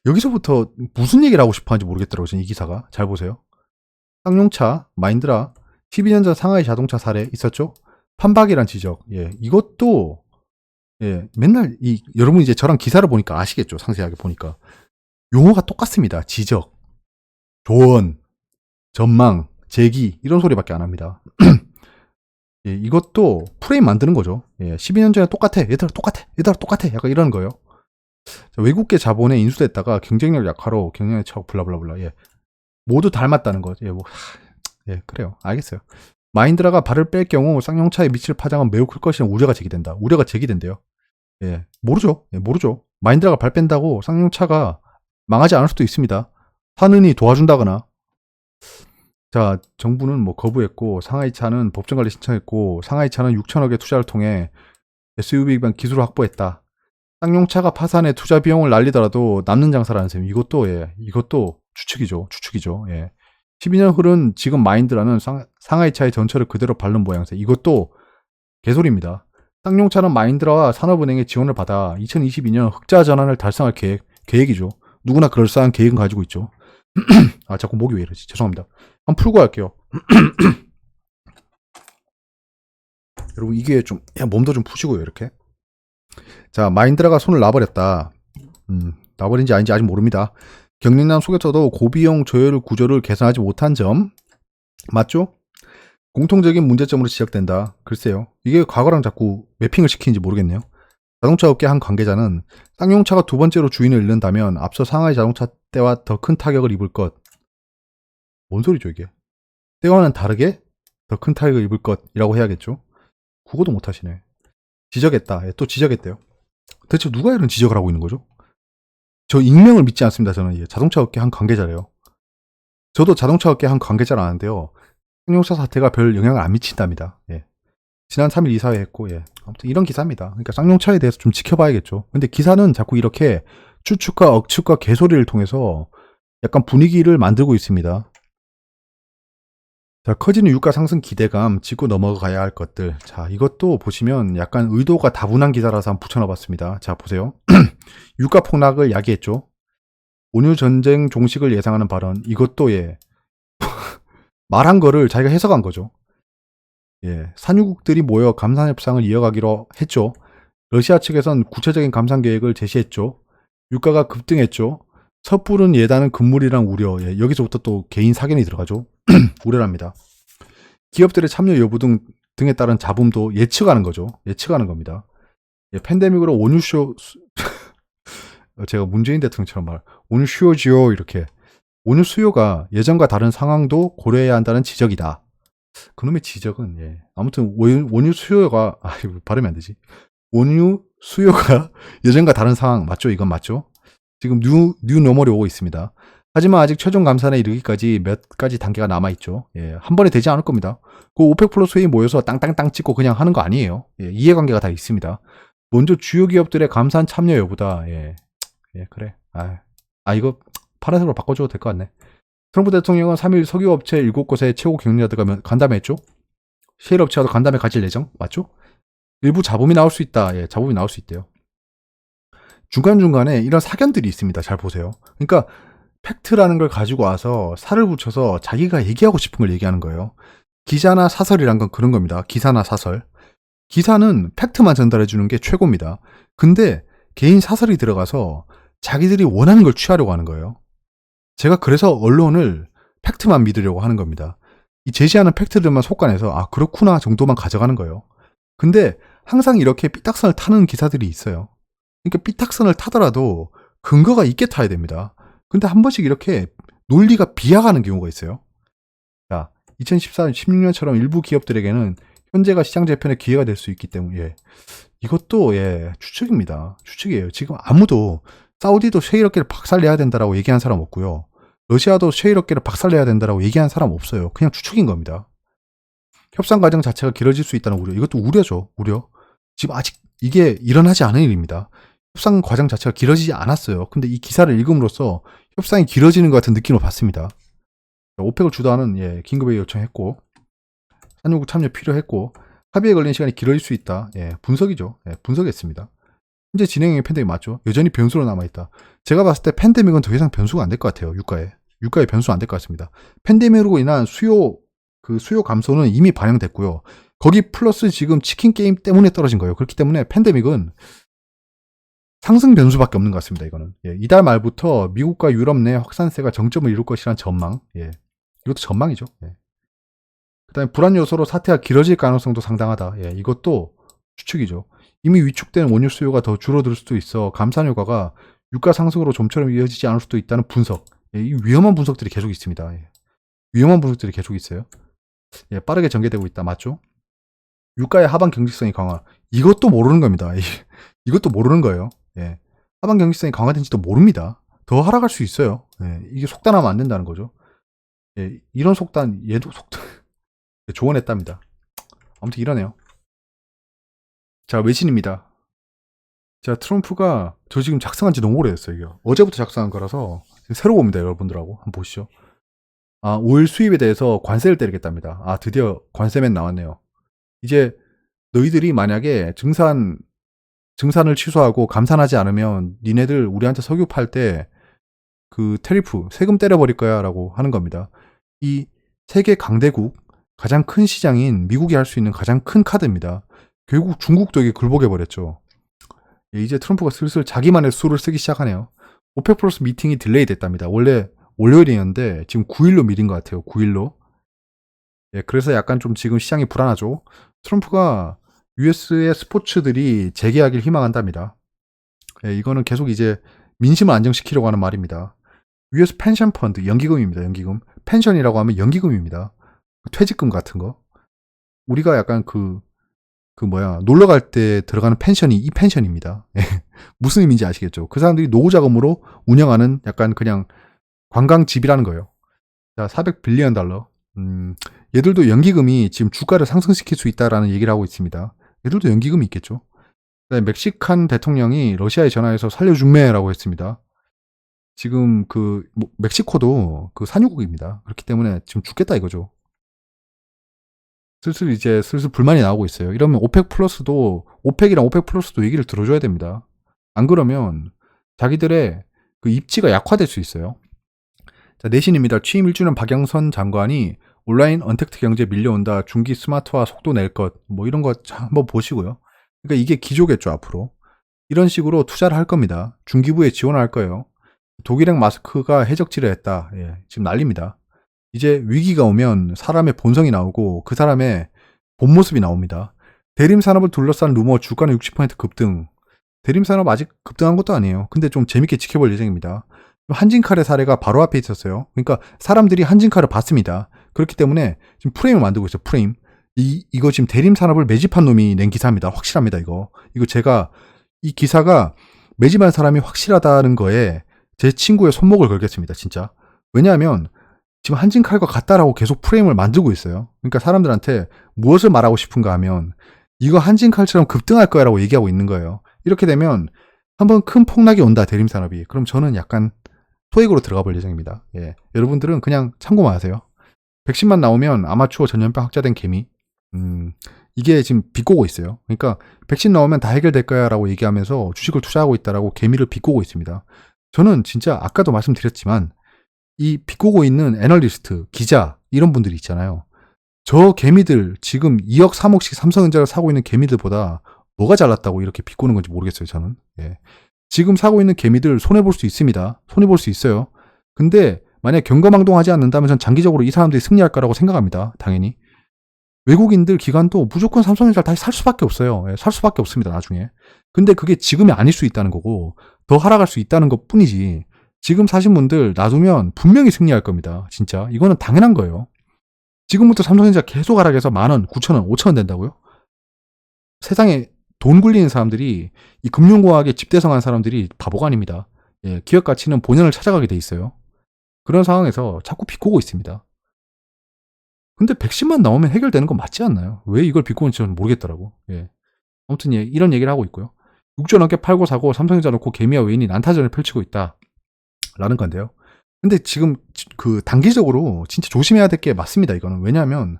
여기서부터 무슨 얘기를 하고 싶어 하는지 모르겠더라고요. 저는 이 기사가. 잘 보세요. 쌍용차, 마인드라, 12년 전 상하이 자동차 사례 있었죠? 판박이란 지적. 이것도 맨날 여러분 이제 저랑 기사를 보니까 아시겠죠? 상세하게 보니까 용어가 똑같습니다. 지적, 조언, 전망, 제기 이런 소리밖에 안 합니다. 이것도 프레임 만드는 거죠. 12년 전에 똑같아. 얘들아 똑같아. 약간 이러는 거예요. 외국계 자본에 인수됐다가 경쟁력 약화로 경영의 척 블라블라블라. 모두 닮았다는 거. 그래요. 알겠어요. 마인드라가 발을 뺄 경우 쌍용차에 미칠 파장은 매우 클 것이라는 우려가 제기된다. 우려가 제기된대요. 모르죠. 모르죠. 마인드라가 발 뺀다고 쌍용차가 망하지 않을 수도 있습니다. 사는이 도와준다거나. 자, 정부는 거부했고 상하이차는 법정관리 신청했고 상하이차는 6천억의 투자를 통해 SUV 기반 기술을 확보했다. 쌍용차가 파산에 투자 비용을 날리더라도 남는 장사라는 셈. 이것도 추측이죠. 12년 흐른 지금 마인드라는 상하이차의 전철을 그대로 밟는 모양새. 이것도 개소리입니다. 쌍용차는 마인드라와 산업은행의 지원을 받아 2022년 흑자 전환을 달성할 계획이죠. 누구나 그럴싸한 계획은 가지고 있죠. 자꾸 목이 왜 이러지? 죄송합니다. 한번 풀고 할게요. 여러분 이게 좀 몸도 좀 푸시고요. 이렇게. 자, 마인드라가 손을 놔버렸다. 놔버린지 아닌지 아직 모릅니다. 경력난 속에서도 고비용 조율 구조를 개선하지 못한 점 맞죠? 공통적인 문제점으로 지적된다. 글쎄요. 이게 과거랑 자꾸 매핑을 시키는지 모르겠네요. 자동차 업계 한 관계자는 쌍용차가 두 번째로 주인을 잃는다면 앞서 상하이 자동차 때와 더 큰 타격을 입을 것. 뭔 소리죠 이게? 때와는 다르게 더 큰 타격을 입을 것이라고 해야겠죠? 국어도 못하시네. 지적했다. 또 지적했대요. 대체 누가 이런 지적을 하고 있는 거죠? 저 익명을 믿지 않습니다. 저는 자동차 업계 한 관계자래요. 저도 자동차 업계 한 관계자를 아는데요. 쌍용차 사태가 별 영향을 안 미친답니다. 지난 3일 이사회 했고, 아무튼 이런 기사입니다. 그러니까 쌍용차에 대해서 좀 지켜봐야겠죠. 근데 기사는 자꾸 이렇게 추측과 억측과 개소리를 통해서 약간 분위기를 만들고 있습니다. 자, 커지는 유가 상승 기대감, 짚고 넘어가야 할 것들. 자, 이것도 보시면 약간 의도가 다분한 기사라서 한번 붙여놔봤습니다. 자, 보세요. 유가 폭락을 야기했죠. 온유 전쟁 종식을 예상하는 발언. 이것도 말한 거를 자기가 해석한 거죠. 산유국들이 모여 감산 협상을 이어가기로 했죠. 러시아 측에선 구체적인 감산 계획을 제시했죠. 유가가 급등했죠. 섣부른 예단은 금물이란 우려. 여기서부터 또 개인 사견이 들어가죠. 우려랍니다. 기업들의 참여 여부 등에 따른 잡음도 예측하는 거죠. 예측하는 겁니다. 팬데믹으로 온유쇼 제가 문재인 대통령처럼 온유쇼지요 이렇게. 온유 수요가 예전과 다른 상황도 고려해야 한다는 지적이다. 그놈의 지적은 아무튼 원유 수요가 발음이 안 되지. 원유 수요가 예전과 다른 상황 맞죠? 이건 맞죠? 지금 뉴 노멀이 오고 있습니다. 하지만 아직 최종 감산에 이르기까지 몇 가지 단계가 남아 있죠. 한 번에 되지 않을 겁니다. 그 오펙 플러스 회의 모여서 땅땅땅 찍고 그냥 하는 거 아니에요. 이해관계가 다 있습니다. 먼저 주요 기업들의 감산 참여 여부다. 그래. 이거 파란색으로 바꿔줘도 될 것 같네. 트럼프 대통령은 3일 석유업체 7곳의 최고 경영자들과 간담회했죠. 셰일 업체와도 간담회 가질 예정 맞죠? 일부 잡음이 나올 수 있다. 예, 잡음이 나올 수 있대요. 중간중간에 이런 사견들이 있습니다. 잘 보세요. 그러니까 팩트라는 걸 가지고 와서 살을 붙여서 자기가 얘기하고 싶은 걸 얘기하는 거예요. 기자나 사설이란 건 그런 겁니다. 기사나 사설. 기사는 팩트만 전달해 주는 게 최고입니다. 근데 개인 사설이 들어가서 자기들이 원하는 걸 취하려고 하는 거예요. 제가 그래서 언론을 팩트만 믿으려고 하는 겁니다. 이 제시하는 팩트들만 속관해서 아 그렇구나 정도만 가져가는 거예요. 근데 항상 이렇게 삐딱선을 타는 기사들이 있어요. 그러니까 삐딱선을 타더라도 근거가 있게 타야 됩니다. 근데 한 번씩 이렇게 논리가 비약하는 경우가 있어요. 자, 2014년, 16년처럼 일부 기업들에게는 현재가 시장 재편의 기회가 될 수 있기 때문에 예. 이것도 예, 추측입니다. 추측이에요. 지금 아무도 사우디도 셰일 업계를 박살내야 된다라고 얘기한 사람 없고요. 러시아도 셰일 업계를 박살내야 된다라고 얘기한 사람 없어요. 그냥 추측인 겁니다. 협상 과정 자체가 길어질 수 있다는 우려. 이것도 우려죠. 우려. 지금 아직 이게 일어나지 않은 일입니다. 협상 과정 자체가 길어지지 않았어요. 근데 이 기사를 읽음으로써 협상이 길어지는 것 같은 느낌을 받습니다. 오펙을 주도하는 예, 긴급회의 요청했고 산유국 참여 필요했고 합의에 걸리는 시간이 길어질 수 있다. 예, 분석이죠. 예, 분석했습니다. 현재 진행형의 팬데믹 맞죠? 여전히 변수로 남아있다. 제가 봤을 때 팬데믹은 더 이상 변수가 안 될 것 같아요. 유가에 변수 안 될 것 같습니다. 팬데믹으로 인한 수요 감소는 이미 반영됐고요. 거기 플러스 지금 치킨 게임 때문에 떨어진 거예요. 그렇기 때문에 팬데믹은 상승 변수밖에 없는 것 같습니다. 이거는 예, 이달 말부터 미국과 유럽 내 확산세가 정점을 이룰 것이라는 전망. 예, 이것도 전망이죠. 예. 그다음에 불안 요소로 사태가 길어질 가능성도 상당하다. 예, 이것도 추측이죠. 이미 위축된 원유 수요가 더 줄어들 수도 있어 감산 효과가 유가 상승으로 좀처럼 이어지지 않을 수도 있다는 분석. 예, 이 위험한 분석들이 계속 있습니다. 예. 위험한 분석들이 계속 있어요. 예, 빠르게 전개되고 있다. 맞죠? 유가의 하반 경직성이 강화. 이것도 모르는 겁니다. 이것도 모르는 거예요. 예. 하반 경직성이 강화된지도 모릅니다. 더 하락할 수 있어요. 예. 이게 속단하면 안 된다는 거죠. 예. 이런 속단, 얘도 속단. 조언했답니다. 아무튼 이러네요. 자, 외신입니다. 자, 트럼프가 저 지금 작성한 지 너무 오래됐어요. 이게. 어제부터 작성한 거라서 새로 봅니다. 여러분들하고 한번 보시죠. 아, 오일 수입에 대해서 관세를 때리겠답니다. 아, 드디어 관세맨 나왔네요. 이제 너희들이 만약에 증산을 취소하고 감산하지 않으면 니네들 우리한테 석유 팔 때 그 테리프 세금 때려버릴 거야 라고 하는 겁니다. 이 세계 강대국 가장 큰 시장인 미국이 할 수 있는 가장 큰 카드입니다. 결국 중국도 이게 굴복해버렸죠. 이제 트럼프가 슬슬 자기만의 수를 쓰기 시작하네요. 오펙 플러스 미팅이 딜레이 됐답니다. 원래 월요일이었는데 지금 9일로 미린 것 같아요. 9일로. 예, 그래서 약간 좀 지금 시장이 불안하죠. 트럼프가 US의 스포츠들이 재계하길 희망한답니다. 예, 이거는 계속 이제 민심을 안정시키려고 하는 말입니다. US 펜션 펀드, 연기금입니다. 연기금. 펜션이라고 하면 연기금입니다. 퇴직금 같은 거. 우리가 약간 놀러 갈 때 들어가는 펜션이 이 펜션입니다. 예, 무슨 의미인지 아시겠죠? 그 사람들이 노후자금으로 운영하는 약간 그냥 관광집이라는 거예요. 자, 400빌리언 달러. 얘들도 연기금이 지금 주가를 상승시킬 수 있다라는 얘기를 하고 있습니다. 얘들도 연기금이 있겠죠. 멕시칸 대통령이 러시아에 전화해서 살려준매라고 했습니다. 지금 멕시코도 산유국입니다. 그렇기 때문에 지금 죽겠다 이거죠. 슬슬 불만이 나오고 있어요. 이러면 오펙이랑 오펙 플러스도 얘기를 들어줘야 됩니다. 안 그러면 자기들의 그 입지가 약화될 수 있어요. 자, 내신입니다. 취임 1주년 박영선 장관이 온라인 언택트 경제 밀려온다. 중기 스마트화 속도 낼 것. 이런 거 한번 보시고요. 그러니까 이게 기조겠죠, 앞으로. 이런 식으로 투자를 할 겁니다. 중기부에 지원을 할 거예요. 독일행 마스크가 해적질을 했다. 예, 지금 난립니다. 이제 위기가 오면 사람의 본성이 나오고 그 사람의 본 모습이 나옵니다. 대림산업을 둘러싼 루머 주가는 60% 급등. 대림산업 아직 급등한 것도 아니에요. 근데 좀 재밌게 지켜볼 예정입니다. 한진칼의 사례가 바로 앞에 있었어요. 그러니까 사람들이 한진칼을 봤습니다. 그렇기 때문에 지금 프레임을 만들고 있어요. 프레임. 이거 지금 대림산업을 매집한 놈이 낸 기사입니다. 확실합니다. 이거 제가 이 기사가 매집한 사람이 확실하다는 거에 제 친구의 손목을 걸겠습니다. 진짜. 왜냐하면 지금 한진칼과 같다라고 계속 프레임을 만들고 있어요. 그러니까 사람들한테 무엇을 말하고 싶은가 하면 이거 한진칼처럼 급등할 거야 라고 얘기하고 있는 거예요. 이렇게 되면 한번 큰 폭락이 온다. 대림산업이. 그럼 저는 약간 소액으로 들어가 볼 예정입니다. 예. 여러분들은 그냥 참고만 하세요. 백신만 나오면 아마추어 전염병 확자된 개미, 이게 지금 비꼬고 있어요. 그러니까 백신 나오면 다 해결될 거야 라고 얘기하면서 주식을 투자하고 있다라고 개미를 비꼬고 있습니다. 저는 진짜 아까도 말씀드렸지만 이 비꼬고 있는 애널리스트, 기자 이런 분들이 있잖아요. 저 개미들 지금 2억 3억씩 삼성전자를 사고 있는 개미들보다 뭐가 잘났다고 이렇게 비꼬는 건지 모르겠어요. 저는. 예. 지금 사고 있는 개미들 손해볼 수 있습니다. 손해볼 수 있어요. 근데 만약 경거망동하지 않는다면 전 장기적으로 이 사람들이 승리할 거라고 생각합니다. 당연히. 외국인들 기관도 무조건 삼성전자를 다시 살 수밖에 없어요. 예, 살 수밖에 없습니다. 나중에. 근데 그게 지금이 아닐 수 있다는 거고 더 하락할 수 있다는 것 뿐이지 지금 사신 분들 놔두면 분명히 승리할 겁니다. 진짜. 이거는 당연한 거예요. 지금부터 삼성전자 계속 하락해서 10,000원, 9,000원, 5,000원 된다고요? 세상에 돈 굴리는 사람들이 이 금융공학에 집대성한 사람들이 바보가 아닙니다. 예, 기업 가치는 본연을 찾아가게 돼 있어요. 그런 상황에서 자꾸 비꼬고 있습니다. 근데 백신만 나오면 해결되는 건 맞지 않나요? 왜 이걸 비꼬는지 저는 모르겠더라고. 예. 아무튼 예, 이런 얘기를 하고 있고요. 6조 넘게 팔고 사고 삼성전자 놓고 개미와 외인이 난타전을 펼치고 있다. 라는 건데요. 근데 지금 그 단기적으로 진짜 조심해야 될 게 맞습니다. 이거는. 왜냐하면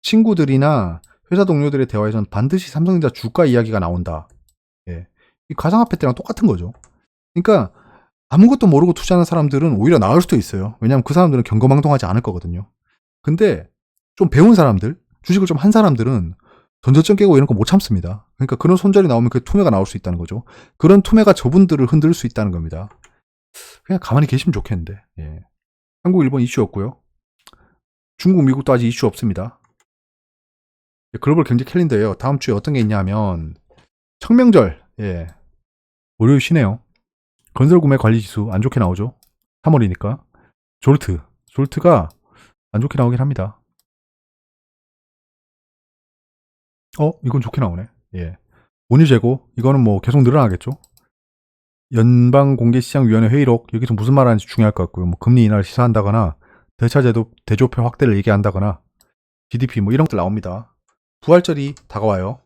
친구들이나 회사 동료들의 대화에선 반드시 삼성전자 주가 이야기가 나온다. 예. 이 가상화폐 때랑 똑같은 거죠. 그러니까 아무것도 모르고 투자하는 사람들은 오히려 나을 수도 있어요. 왜냐하면 그 사람들은 경거망동하지 않을 거거든요. 근데 좀 배운 사람들, 주식을 좀 한 사람들은 전저점 깨고 이런 거 못 참습니다. 그러니까 그런 손절이 나오면 그 투매가 나올 수 있다는 거죠. 그런 투매가 저분들을 흔들 수 있다는 겁니다. 그냥 가만히 계시면 좋겠는데. 예. 한국, 일본 이슈 없고요. 중국, 미국도 아직 이슈 없습니다. 글로벌 경제 캘린더예요. 다음 주에 어떤 게 있냐면 청명절, 예, 월요일 쉬네요. 건설 구매 관리 지수 안 좋게 나오죠. 3월이니까. 졸트가 안 좋게 나오긴 합니다. 이건 좋게 나오네. 예. 원유 재고 이거는 뭐 계속 늘어나겠죠. 연방공개시장위원회 회의록 여기서 무슨 말 하는지 중요할 것 같고요. 뭐 금리 인하를 시사한다거나 대차제도 대조표 확대를 얘기한다거나 GDP 뭐 이런 것들 나옵니다. 부활절이 다가와요.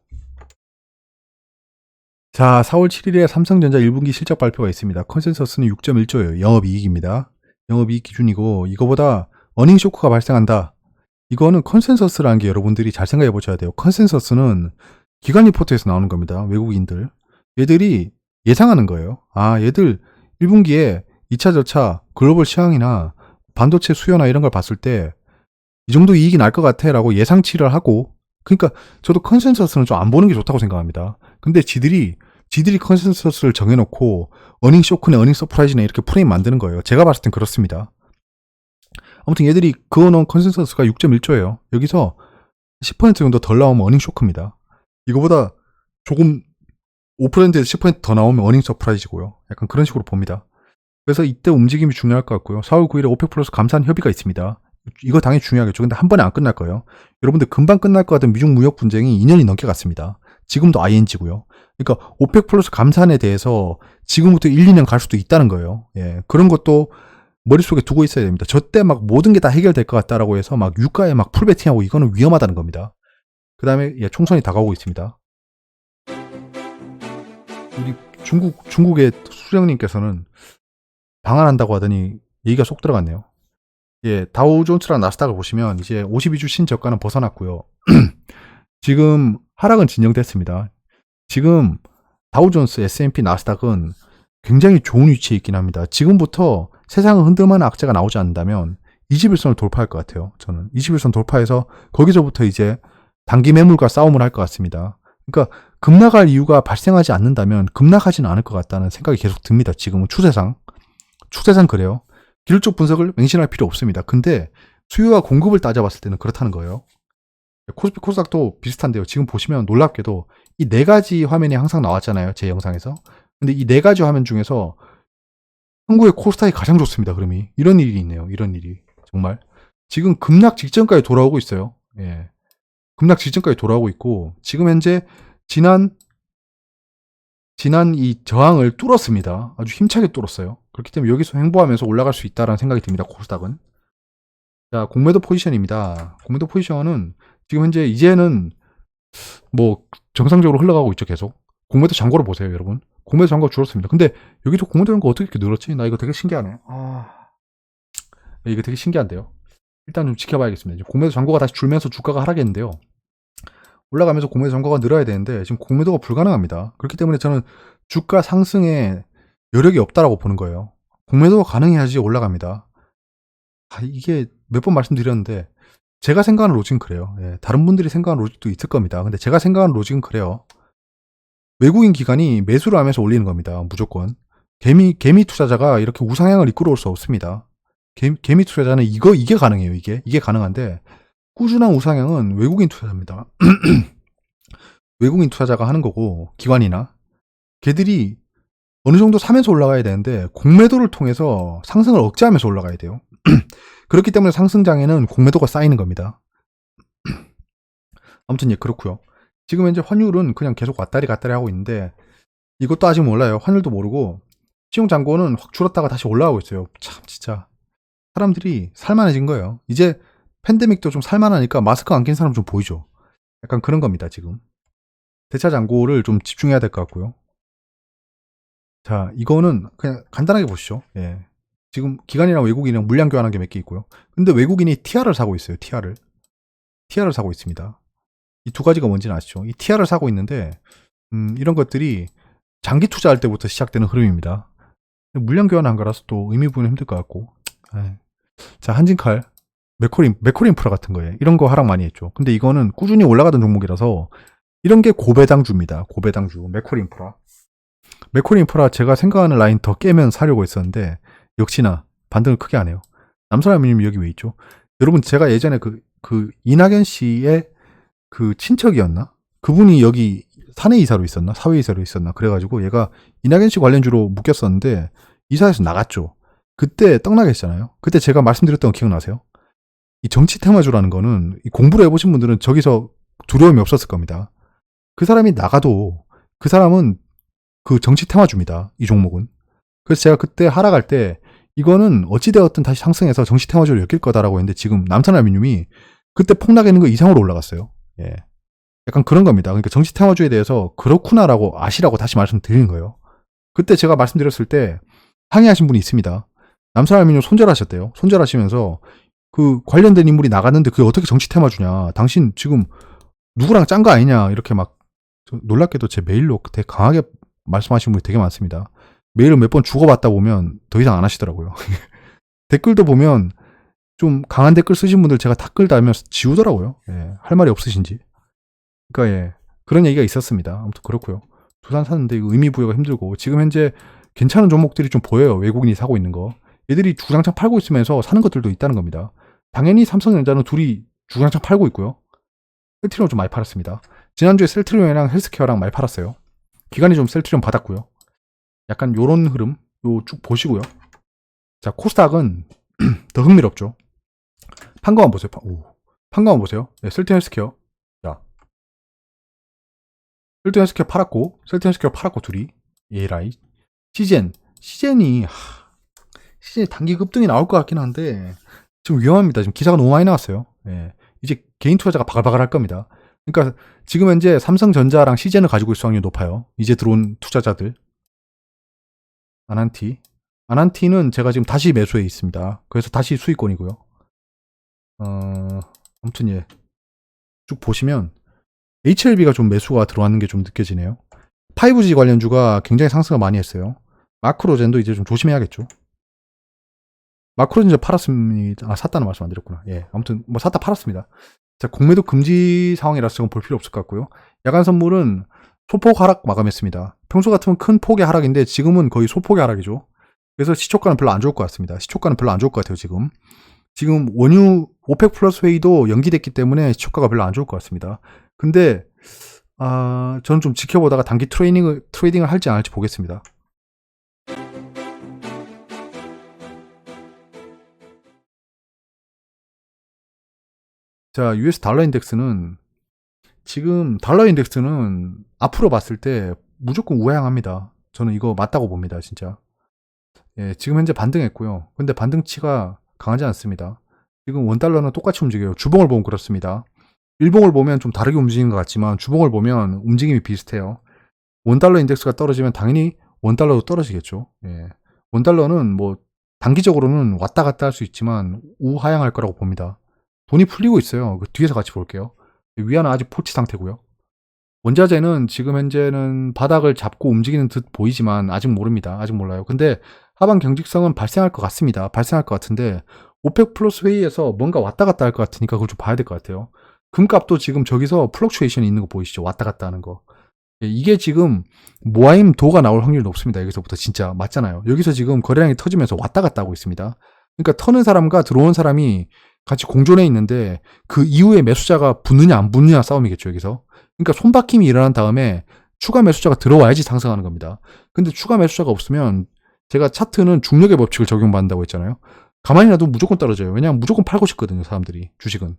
자, 4월 7일에 삼성전자 1분기 실적 발표가 있습니다. 컨센서스는 6.1조예요. 영업이익입니다. 영업이익 기준이고 이거보다 어닝 쇼크가 발생한다. 이거는 컨센서스라는 게 여러분들이 잘 생각해 보셔야 돼요. 컨센서스는 기관 리포트에서 나오는 겁니다. 외국인들. 얘들이 예상하는 거예요. 아, 얘들 1분기에 2차, 저차, 글로벌 시황이나 반도체 수요나 이런 걸 봤을 때 이 정도 이익이 날 것 같아 라고 예상치를 하고, 그러니까 저도 컨센서스는 좀 안 보는 게 좋다고 생각합니다. 근데 지들이 컨센서스를 정해놓고 어닝 쇼크네, 어닝 서프라이즈네 이렇게 프레임 만드는 거예요. 제가 봤을 땐 그렇습니다. 아무튼 얘들이 그어놓은 컨센서스가 6.1조예요. 여기서 10% 정도 덜 나오면 어닝 쇼크입니다. 이거보다 조금 5%에서 10% 더 나오면 어닝 서프라이즈고요. 약간 그런 식으로 봅니다. 그래서 이때 움직임이 중요할 것 같고요. 4월 9일에 오펙 플러스 감산 협의가 있습니다. 이거 당연히 중요하겠죠. 근데 한 번에 안 끝날 거예요. 여러분들 금방 끝날 것 같은 미중 무역 분쟁이 2년이 넘게 갔습니다. 지금도 ING고요. 그러니까 오펙 플러스 감산에 대해서 지금부터 1, 2년 갈 수도 있다는 거예요. 예, 그런 것도 머릿속에 두고 있어야 됩니다. 저 때 막 모든 게 다 해결될 것 같다라고 해서 막 유가에 막 풀베팅하고 이거는 위험하다는 겁니다. 그 다음에 예, 총선이 다가오고 있습니다. 우리 중국의 수령님께서는 방한한다고 하더니 얘기가 쏙 들어갔네요. 예, 다우존스랑 나스닥을 보시면 이제 52주 신저가는 벗어났고요. 지금 하락은 진정됐습니다. 지금 다우존스, S&P, 나스닥은 굉장히 좋은 위치에 있긴 합니다. 지금부터 세상을 흔들만한 악재가 나오지 않는다면 21선을 돌파할 것 같아요. 저는 21선 돌파해서 거기서부터 이제 단기 매물과 싸움을 할 것 같습니다. 그러니까 급락할 이유가 발생하지 않는다면 급락하지는 않을 것 같다는 생각이 계속 듭니다. 지금은 추세상 그래요. 기술적 분석을 맹신할 필요 없습니다. 근데 수요와 공급을 따져봤을 때는 그렇다는 거예요. 코스피 코스닥도 비슷한데요. 지금 보시면 놀랍게도 이 4가지 화면이 항상 나왔잖아요. 제 영상에서. 근데 이 4가지 화면 중에서 한국의 코스닥이 가장 좋습니다. 그럼이 이런 일이 있네요. 이런 일이 정말 지금 급락 직전까지 돌아오고 있어요. 예, 급락 직전까지 돌아오고 있고 지금 현재 지난 이 저항을 뚫었습니다. 아주 힘차게 뚫었어요. 그렇기 때문에 여기서 횡보하면서 올라갈 수 있다는 생각이 듭니다. 코스닥은. 자, 공매도 포지션입니다. 공매도 포지션은 지금 현재 이제는 뭐 정상적으로 흘러가고 있죠. 계속 공매도 잔고를 보세요, 여러분. 공매도 잔고가 줄었습니다. 근데 여기도 공매도 잔고 어떻게 이렇게 늘었지? 나 이거 되게 신기하네. 이거 되게 신기한데요. 일단 좀 지켜봐야겠습니다. 공매도 잔고가 다시 줄면서 주가가 하락했는데요. 올라가면서 공매도 잔고가 늘어야 되는데 지금 공매도가 불가능합니다. 그렇기 때문에 저는 주가 상승에 여력이 없다라고 보는 거예요. 공매도가 가능해야지 올라갑니다. 이게 몇 번 말씀드렸는데 제가 생각하는 로직은 그래요. 예, 다른 분들이 생각하는 로직도 있을 겁니다. 근데 제가 생각하는 로직은 그래요. 외국인 기관이 매수를 하면서 올리는 겁니다. 무조건. 개미 투자자가 이렇게 우상향을 이끌어올 수 없습니다. 개미 투자자는 이게 가능해요. 이게 가능한데 꾸준한 우상향은 외국인 투자자입니다. 외국인 투자자가 하는 거고 기관이나 걔들이 어느 정도 사면서 올라가야 되는데 공매도를 통해서 상승을 억제하면서 올라가야 돼요. 그렇기 때문에 상승장에는 공매도가 쌓이는 겁니다. 아무튼 예 그렇고요. 지금 현재 환율은 그냥 계속 왔다리 갔다리 하고 있는데 이것도 아직 몰라요. 환율도 모르고 시용 잔고는 확 줄었다가 다시 올라가고 있어요. 참 진짜 사람들이 살만해진 거예요. 이제 팬데믹도 좀 살만하니까 마스크 안 낀 사람 좀 보이죠. 약간 그런 겁니다. 지금 대차 잔고를 좀 집중해야 될 것 같고요. 자 이거는 그냥 간단하게 보시죠. 예. 지금 기관이랑 외국인이랑 물량 교환한 게 몇 개 있고요. 근데 외국인이 TR을 사고 있어요. TR을 사고 있습니다. 이 두 가지가 뭔지는 아시죠? 이 TR을 사고 있는데 이런 것들이 장기 투자할 때부터 시작되는 흐름입니다. 물량 교환한 거라서 또 의미 부여는 힘들 것 같고. 자 한진칼, 맥코린프라 같은 거예요. 이런 거 하락 많이 했죠. 근데 이거는 꾸준히 올라가던 종목이라서 이런 게 고배당주입니다. 고배당주 맥코린프라 제가 생각하는 라인 더 깨면 사려고 했었는데 역시나 반등을 크게 안 해요. 남선아미님 여기 왜 있죠? 여러분 제가 예전에 그 이낙연 씨의 그 친척이었나? 그분이 여기 사내이사로 있었나? 사회이사로 있었나? 그래가지고 얘가 이낙연 씨 관련주로 묶였었는데 이사에서 나갔죠. 그때 떡나게 했잖아요. 그때 제가 말씀드렸던 거 기억나세요? 이 정치 테마주라는 거는 공부를 해보신 분들은 저기서 두려움이 없었을 겁니다. 그 사람이 나가도 그 사람은 그 정치 테마주입니다. 이 종목은. 그래서 제가 그때 하락할 때 이거는 어찌되었든 다시 상승해서 정치 테마주로 엮일 거다라고 했는데 지금 남산알루미늄이 그때 폭락했는 거 이상으로 올라갔어요. 예. 약간 그런 겁니다. 그러니까 정치 테마주에 대해서 그렇구나라고 아시라고 다시 말씀드리는 거예요. 그때 제가 말씀드렸을 때 항의하신 분이 있습니다. 남산알루미늄 손절하셨대요. 손절하시면서 그 관련된 인물이 나갔는데 그게 어떻게 정치 테마주냐. 당신 지금 누구랑 짠 거 아니냐. 이렇게 막 놀랍게도 제 메일로 되게 강하게 말씀하시는 분이 되게 많습니다. 메일을 몇 번 주고받다 보면 더 이상 안 하시더라고요. 댓글도 보면 좀 강한 댓글 쓰신 분들 제가 댓글 달면서 지우더라고요. 예, 할 말이 없으신지. 그러니까 예, 그런 얘기가 있었습니다. 아무튼 그렇고요. 두산 샀는데 의미 부여가 힘들고 지금 현재 괜찮은 종목들이 좀 보여요. 외국인이 사고 있는 거. 얘들이 주장창 팔고 있으면서 사는 것들도 있다는 겁니다. 당연히 삼성전자는 둘이 주장창 팔고 있고요. 셀트리온 좀 많이 팔았습니다. 지난주에 셀트리온이랑 헬스케어랑 많이 팔았어요. 기간이 좀 셀트리온 받았고요. 약간 요런 흐름 요 쭉 보시고요. 자 코스닥은 더 흥미롭죠. 판거만 보세요. 판거만 보세요. 네, 셀트리온 헬스케어. 자 셀트리온 헬스케어 팔았고 셀트리온 헬스케어 팔았고 둘이 에라이 시젠이 단기 급등이 나올 것 같긴 한데 좀 위험합니다. 지금 기사가 너무 많이 나왔어요. 예. 이제 개인 투자자가 바글바글 할 겁니다. 그러니까 지금 현재 삼성전자랑 시젠을 가지고 있을 확률이 높아요. 이제 들어온 투자자들. 아난티는 제가 지금 다시 매수해 있습니다. 그래서 다시 수익권이고요. 아무튼 예. 쭉 보시면 HLB가 좀 매수가 들어왔는 게 좀 느껴지네요. 5G 관련주가 굉장히 상승을 많이 했어요. 마크로젠도 이제 좀 조심해야겠죠. 마크로젠 팔았습니다. 샀다는 말씀 안 드렸구나. 예. 아무튼 뭐 샀다 팔았습니다. 자, 공매도 금지 상황이라서 저건 볼 필요 없을 것 같고요. 야간 선물은 소폭 하락 마감했습니다. 평소 같으면 큰 폭의 하락인데 지금은 거의 소폭의 하락이죠. 그래서 시초가는 별로 안 좋을 것 같습니다. 시초가는 별로 안 좋을 것 같아요, 지금. 지금 원유 오펙 플러스 회의도 연기됐기 때문에 시초가가 별로 안 좋을 것 같습니다. 근데 저는 좀 지켜보다가 단기 트레이딩을 할지 안 할지 보겠습니다. 자, US 달러 인덱스는 지금 달러 인덱스는 앞으로 봤을 때 무조건 우향합니다. 저는 이거 맞다고 봅니다, 진짜. 예, 지금 현재 반등했고요. 근데 반등치가 강하지 않습니다. 지금 원달러는 똑같이 움직여요. 주봉을 보면 그렇습니다. 일봉을 보면 좀 다르게 움직이는 것 같지만 주봉을 보면 움직임이 비슷해요. 원달러 인덱스가 떨어지면 당연히 원달러도 떨어지겠죠. 예. 원달러는 뭐 단기적으로는 왔다 갔다 할 수 있지만 우하향할 거라고 봅니다. 돈이 풀리고 있어요. 그 뒤에서 같이 볼게요. 위안은 아직 포치 상태고요. 원자재는 지금 현재는 바닥을 잡고 움직이는 듯 보이지만 아직 모릅니다. 아직 몰라요. 근데 하방 경직성은 발생할 것 같습니다. 발생할 것 같은데 오펙 플러스 회의에서 뭔가 왔다 갔다 할 것 같으니까 그걸 좀 봐야 될 것 같아요. 금값도 지금 저기서 플럭추에이션이 있는 거 보이시죠? 왔다 갔다 하는 거. 이게 지금 모아임 도가 나올 확률이 높습니다. 여기서부터 진짜 맞잖아요. 여기서 지금 거래량이 터지면서 왔다 갔다 하고 있습니다. 그러니까 터는 사람과 들어온 사람이 같이 공존해 있는데 그 이후에 매수자가 붙느냐 안 붙느냐 싸움이겠죠. 여기서. 그러니까 손바뀜이 일어난 다음에 추가 매수자가 들어와야지 상승하는 겁니다. 근데 추가 매수자가 없으면 제가 차트는 중력의 법칙을 적용받는다고 했잖아요. 가만히 놔도 무조건 떨어져요. 왜냐하면 무조건 팔고 싶거든요. 사람들이. 주식은.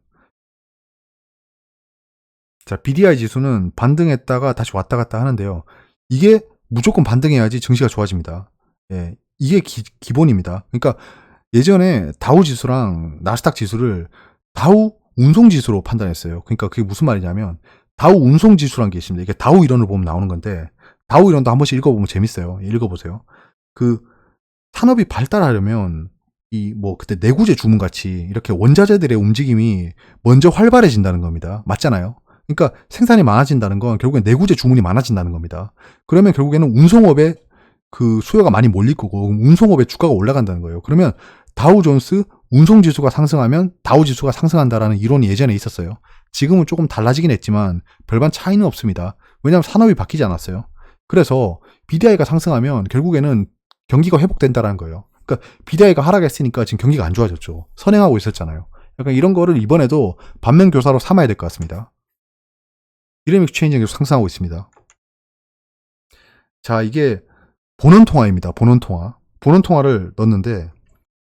자, BDI 지수는 반등했다가 다시 왔다 갔다 하는데요. 이게 무조건 반등해야지 증시가 좋아집니다. 예, 이게 기본입니다. 그러니까 예전에 다우 지수랑 나스닥 지수를 다우 운송 지수로 판단했어요. 그러니까 그게 무슨 말이냐면 다우 운송 지수라는 게 있습니다. 이게 다우 이론을 보면 나오는 건데 다우 이론도 한 번씩 읽어보면 재밌어요. 읽어보세요. 그 산업이 발달하려면 이 뭐 그때 내구재 주문 같이 이렇게 원자재들의 움직임이 먼저 활발해진다는 겁니다. 맞잖아요. 그러니까 생산이 많아진다는 건 결국엔 내구재 주문이 많아진다는 겁니다. 그러면 결국에는 운송업에 그 수요가 많이 몰릴 거고 운송업의 주가가 올라간다는 거예요. 그러면 다우존스 운송지수가 상승하면 다우지수가 상승한다라는 이론이 예전에 있었어요. 지금은 조금 달라지긴 했지만 별반 차이는 없습니다. 왜냐하면 산업이 바뀌지 않았어요. 그래서 BDI가 상승하면 결국에는 경기가 회복된다는 거예요. 그러니까 BDI가 하락했으니까 지금 경기가 안 좋아졌죠. 선행하고 있었잖아요. 약간 이런 거를 이번에도 반면교사로 삼아야 될 것 같습니다. 이름 익스체인지가 계속 상승하고 있습니다. 자, 이게 본원통화입니다. 본원통화. 본원통화를 넣었는데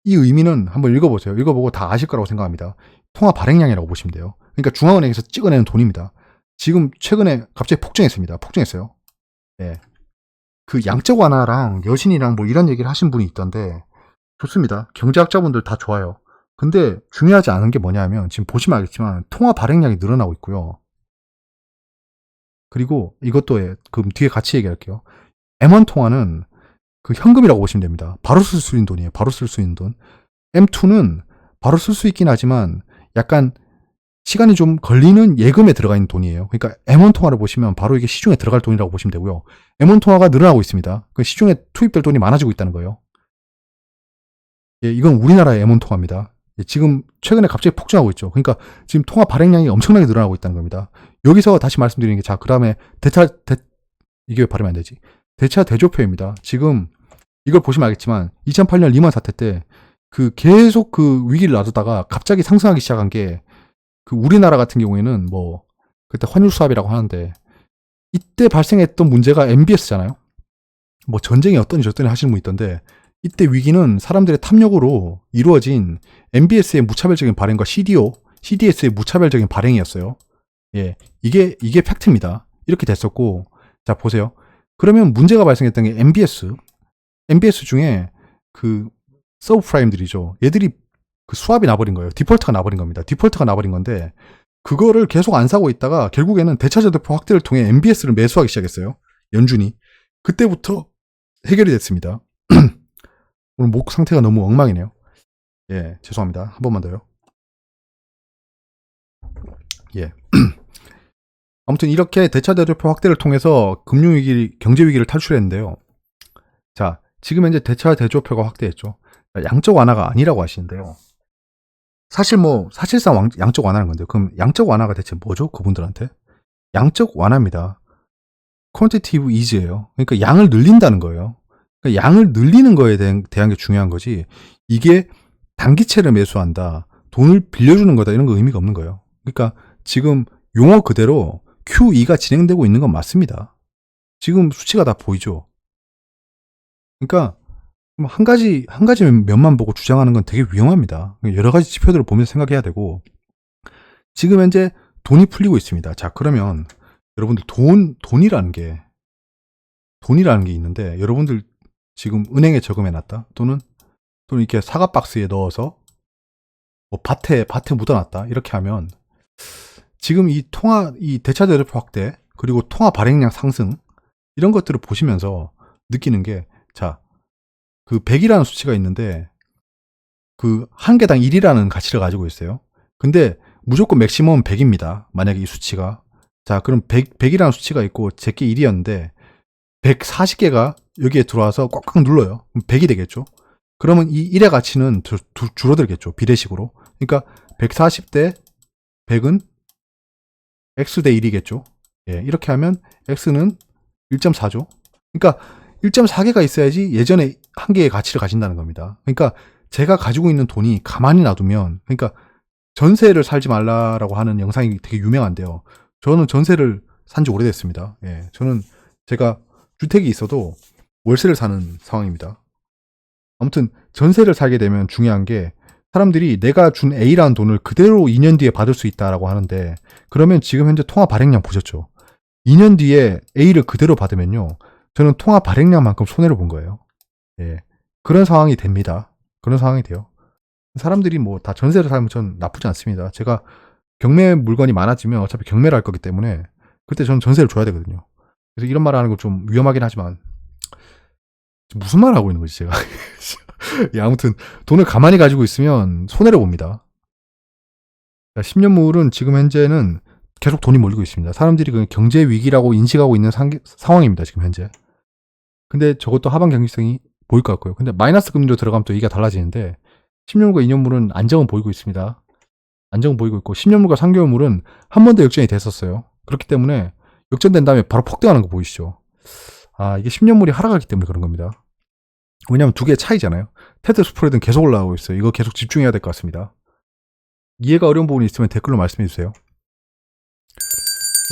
이 의미는 한번 읽어보세요. 읽어보고 다 아실 거라고 생각합니다. 통화 발행량이라고 보시면 돼요. 그러니까 중앙은행에서 찍어내는 돈입니다. 지금 최근에 갑자기 폭증했습니다. 폭증했어요. 예. 그 양적 완화랑 여신이랑 뭐 이런 얘기를 하신 분이 있던데 좋습니다. 경제학자분들 다 좋아요. 근데 중요하지 않은 게 뭐냐면 지금 보시면 알겠지만 통화 발행량이 늘어나고 있고요. 그리고 이것도 그럼 뒤에 같이 얘기할게요. M1 통화는 그 현금이라고 보시면 됩니다. 바로 쓸 수 있는 돈이에요. 바로 쓸 수 있는 돈. M2는 바로 쓸 수 있긴 하지만 약간 시간이 좀 걸리는 예금에 들어가 있는 돈이에요. 그러니까 M1 통화를 보시면 바로 이게 시중에 들어갈 돈이라고 보시면 되고요. M1 통화가 늘어나고 있습니다. 그 시중에 투입될 돈이 많아지고 있다는 거예요. 예, 이건 우리나라의 M1 통화입니다. 예, 지금 최근에 갑자기 폭증하고 있죠. 그러니까 지금 통화 발행량이 엄청나게 늘어나고 있다는 겁니다. 여기서 다시 말씀드리는 게, 자, 그 다음에 이게 왜 발음이 안 되지? 대차 대조표입니다. 지금 이걸 보시면 알겠지만 2008년 리먼 사태 때 그 계속 그 위기를 놔두다가 갑자기 상승하기 시작한 게 그 우리나라 같은 경우에는 뭐 그때 환율 수합이라고 하는데 이때 발생했던 문제가 MBS잖아요. 뭐 전쟁이 어떠니 저떠니 하시는 분 있던데 이때 위기는 사람들의 탐욕으로 이루어진 MBS의 무차별적인 발행과 CDS의 무차별적인 발행이었어요. 예, 이게 팩트입니다. 이렇게 됐었고, 자 보세요. 그러면 문제가 발생했던 게 MBS 중에 그 서브프라임들이죠. 얘들이 그 수합이 나버린 거예요. 디폴트가 나버린 겁니다. 디폴트가 나버린 건데 그거를 계속 안 사고 있다가 결국에는 대차저대표 확대를 통해 MBS를 매수하기 시작했어요. 연준이. 그때부터 해결이 됐습니다. 오늘 목 상태가 너무 엉망이네요. 예, 죄송합니다. 한 번만 더요. 예. 아무튼 이렇게 대차대조표 확대를 통해서 금융위기, 경제위기를 탈출했는데요. 자, 지금 현재 대차대조표가 확대했죠. 양적 완화가 아니라고 하시는데요. 사실상 양적 완화는 건데, 그럼 양적 완화가 대체 뭐죠? 그분들한테? 양적 완화입니다. 퀀티티브 이즈예요. 그러니까 양을 늘린다는 거예요. 그러니까 양을 늘리는 거에 대한 게 중요한 거지, 이게 단기채를 매수한다, 돈을 빌려주는 거다, 이런 거 의미가 없는 거예요. 그러니까 지금 용어 그대로 QE가 진행되고 있는 건 맞습니다. 지금 수치가 다 보이죠. 그러니까 한 가지 면만 보고 주장하는 건 되게 위험합니다. 여러 가지 지표들을 보면서 생각해야 되고, 지금 현재 돈이 풀리고 있습니다. 자, 그러면 여러분들 돈이라는 게 있는데, 여러분들 지금 은행에 저금해놨다, 또는 이렇게 사과 박스에 넣어서 뭐 밭에 묻어놨다, 이렇게 하면 지금 이 대차대조표 확대, 그리고 통화 발행량 상승, 이런 것들을 보시면서 느끼는 게, 자, 그 100이라는 수치가 있는데 그 한 개당 1이라는 가치를 가지고 있어요. 근데 무조건 맥시멈은 100입니다. 만약에 이 수치가. 자, 그럼 100이라는 수치가 있고 제게 1이었는데 140개가 여기에 들어와서 꽉꽉 눌러요. 그럼 100이 되겠죠. 그러면 이 1의 가치는 줄어들겠죠. 비례식으로. 그러니까 140대 100은 x 대 1이겠죠. 예, 이렇게 하면 x는 1.4죠. 그러니까 1.4개가 있어야지 예전에 한 개의 가치를 가진다는 겁니다. 그러니까 제가 가지고 있는 돈이 가만히 놔두면, 그러니까 전세를 살지 말라라고 하는 영상이 되게 유명한데요. 저는 전세를 산 지 오래됐습니다. 예, 저는 제가 주택이 있어도 월세를 사는 상황입니다. 아무튼 전세를 살게 되면 중요한 게, 사람들이 내가 준 A라는 돈을 그대로 2년 뒤에 받을 수 있다라고 하는데, 그러면 지금 현재 통화 발행량 보셨죠? 2년 뒤에 A를 그대로 받으면요, 저는 통화 발행량만큼 손해를 본 거예요. 예, 그런 상황이 됩니다. 그런 상황이 돼요. 사람들이 뭐 다 전세를 살면 전 나쁘지 않습니다. 제가 경매 물건이 많아지면 어차피 경매를 할 거기 때문에 그때 저는 전세를 줘야 되거든요. 그래서 이런 말 하는 거 좀 위험하긴 하지만, 무슨 말 하고 있는 거지 제가. 예, 아무튼 돈을 가만히 가지고 있으면 손해를 봅니다. 10년물은 지금 현재는 계속 돈이 몰리고 있습니다. 사람들이 그 경제 위기라고 인식하고 있는 상황입니다. 지금 현재. 근데 저것도 하반 경직성이 보일 것 같고요. 근데 마이너스 금리로 들어가면 또 얘기가 달라지는데, 10년물과 2년물은 안정은 보이고 있습니다. 안정은 보이고 있고, 10년물과 3개월물은 한 번 더 역전이 됐었어요. 그렇기 때문에 역전된 다음에 바로 폭등하는 거 보이시죠? 아, 이게 10년물이 하락하기 때문에 그런 겁니다. 왜냐면 두 개의 차이잖아요. 테드 스프레드는 계속 올라가고 있어요. 이거 계속 집중해야 될 것 같습니다. 이해가 어려운 부분이 있으면 댓글로 말씀해 주세요.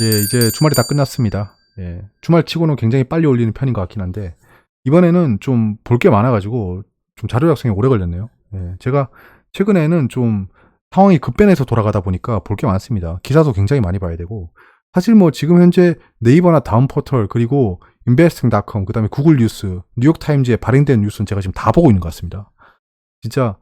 예, 이제 주말이 다 끝났습니다. 예, 주말 치고는 굉장히 빨리 올리는 편인 것 같긴 한데, 이번에는 좀 볼 게 많아가지고 좀 자료 작성이 오래 걸렸네요. 예, 제가 최근에는 좀 상황이 급변해서 돌아가다 보니까 볼 게 많습니다. 기사도 굉장히 많이 봐야 되고, 사실 뭐 지금 현재 네이버나 다운포털, 그리고 investing.com, 그 다음에 구글 뉴스, 뉴욕타임즈에 발행된 뉴스는 제가 지금 다 보고 있는 것 같습니다. 진짜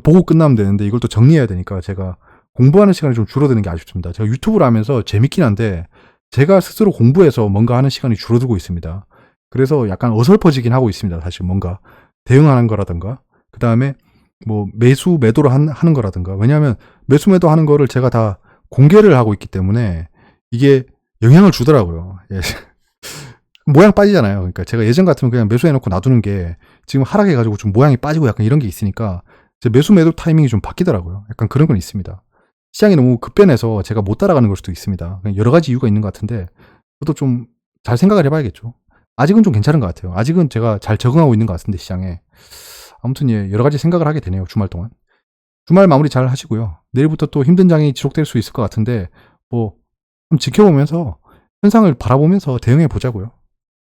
보고 끝나면 되는데 이걸 또 정리해야 되니까 제가 공부하는 시간이 좀 줄어드는 게 아쉽습니다. 제가 유튜브를 하면서 재밌긴 한데 제가 스스로 공부해서 뭔가 하는 시간이 줄어들고 있습니다. 그래서 약간 어설퍼지긴 하고 있습니다. 사실 뭔가 대응하는 거라든가, 그 다음에 뭐 매수 매도를 하는 거라든가. 왜냐하면 매수 매도 하는 거를 제가 다 공개를 하고 있기 때문에 이게 영향을 주더라고요. 예. 모양 빠지잖아요. 그러니까 제가 예전 같으면 그냥 매수해놓고 놔두는 게 지금 하락해가지고 좀 모양이 빠지고 약간 이런 게 있으니까 제 매수 매도 타이밍이 좀 바뀌더라고요. 약간 그런 건 있습니다. 시장이 너무 급변해서 제가 못 따라가는 걸 수도 있습니다. 여러 가지 이유가 있는 것 같은데 그것도 좀 잘 생각을 해봐야겠죠. 아직은 좀 괜찮은 것 같아요. 아직은 제가 잘 적응하고 있는 것 같은데 시장에. 아무튼 예, 여러 가지 생각을 하게 되네요. 주말 동안. 주말 마무리 잘 하시고요. 내일부터 또 힘든 장이 지속될 수 있을 것 같은데 뭐 좀 지켜보면서 현상을 바라보면서 대응해 보자고요.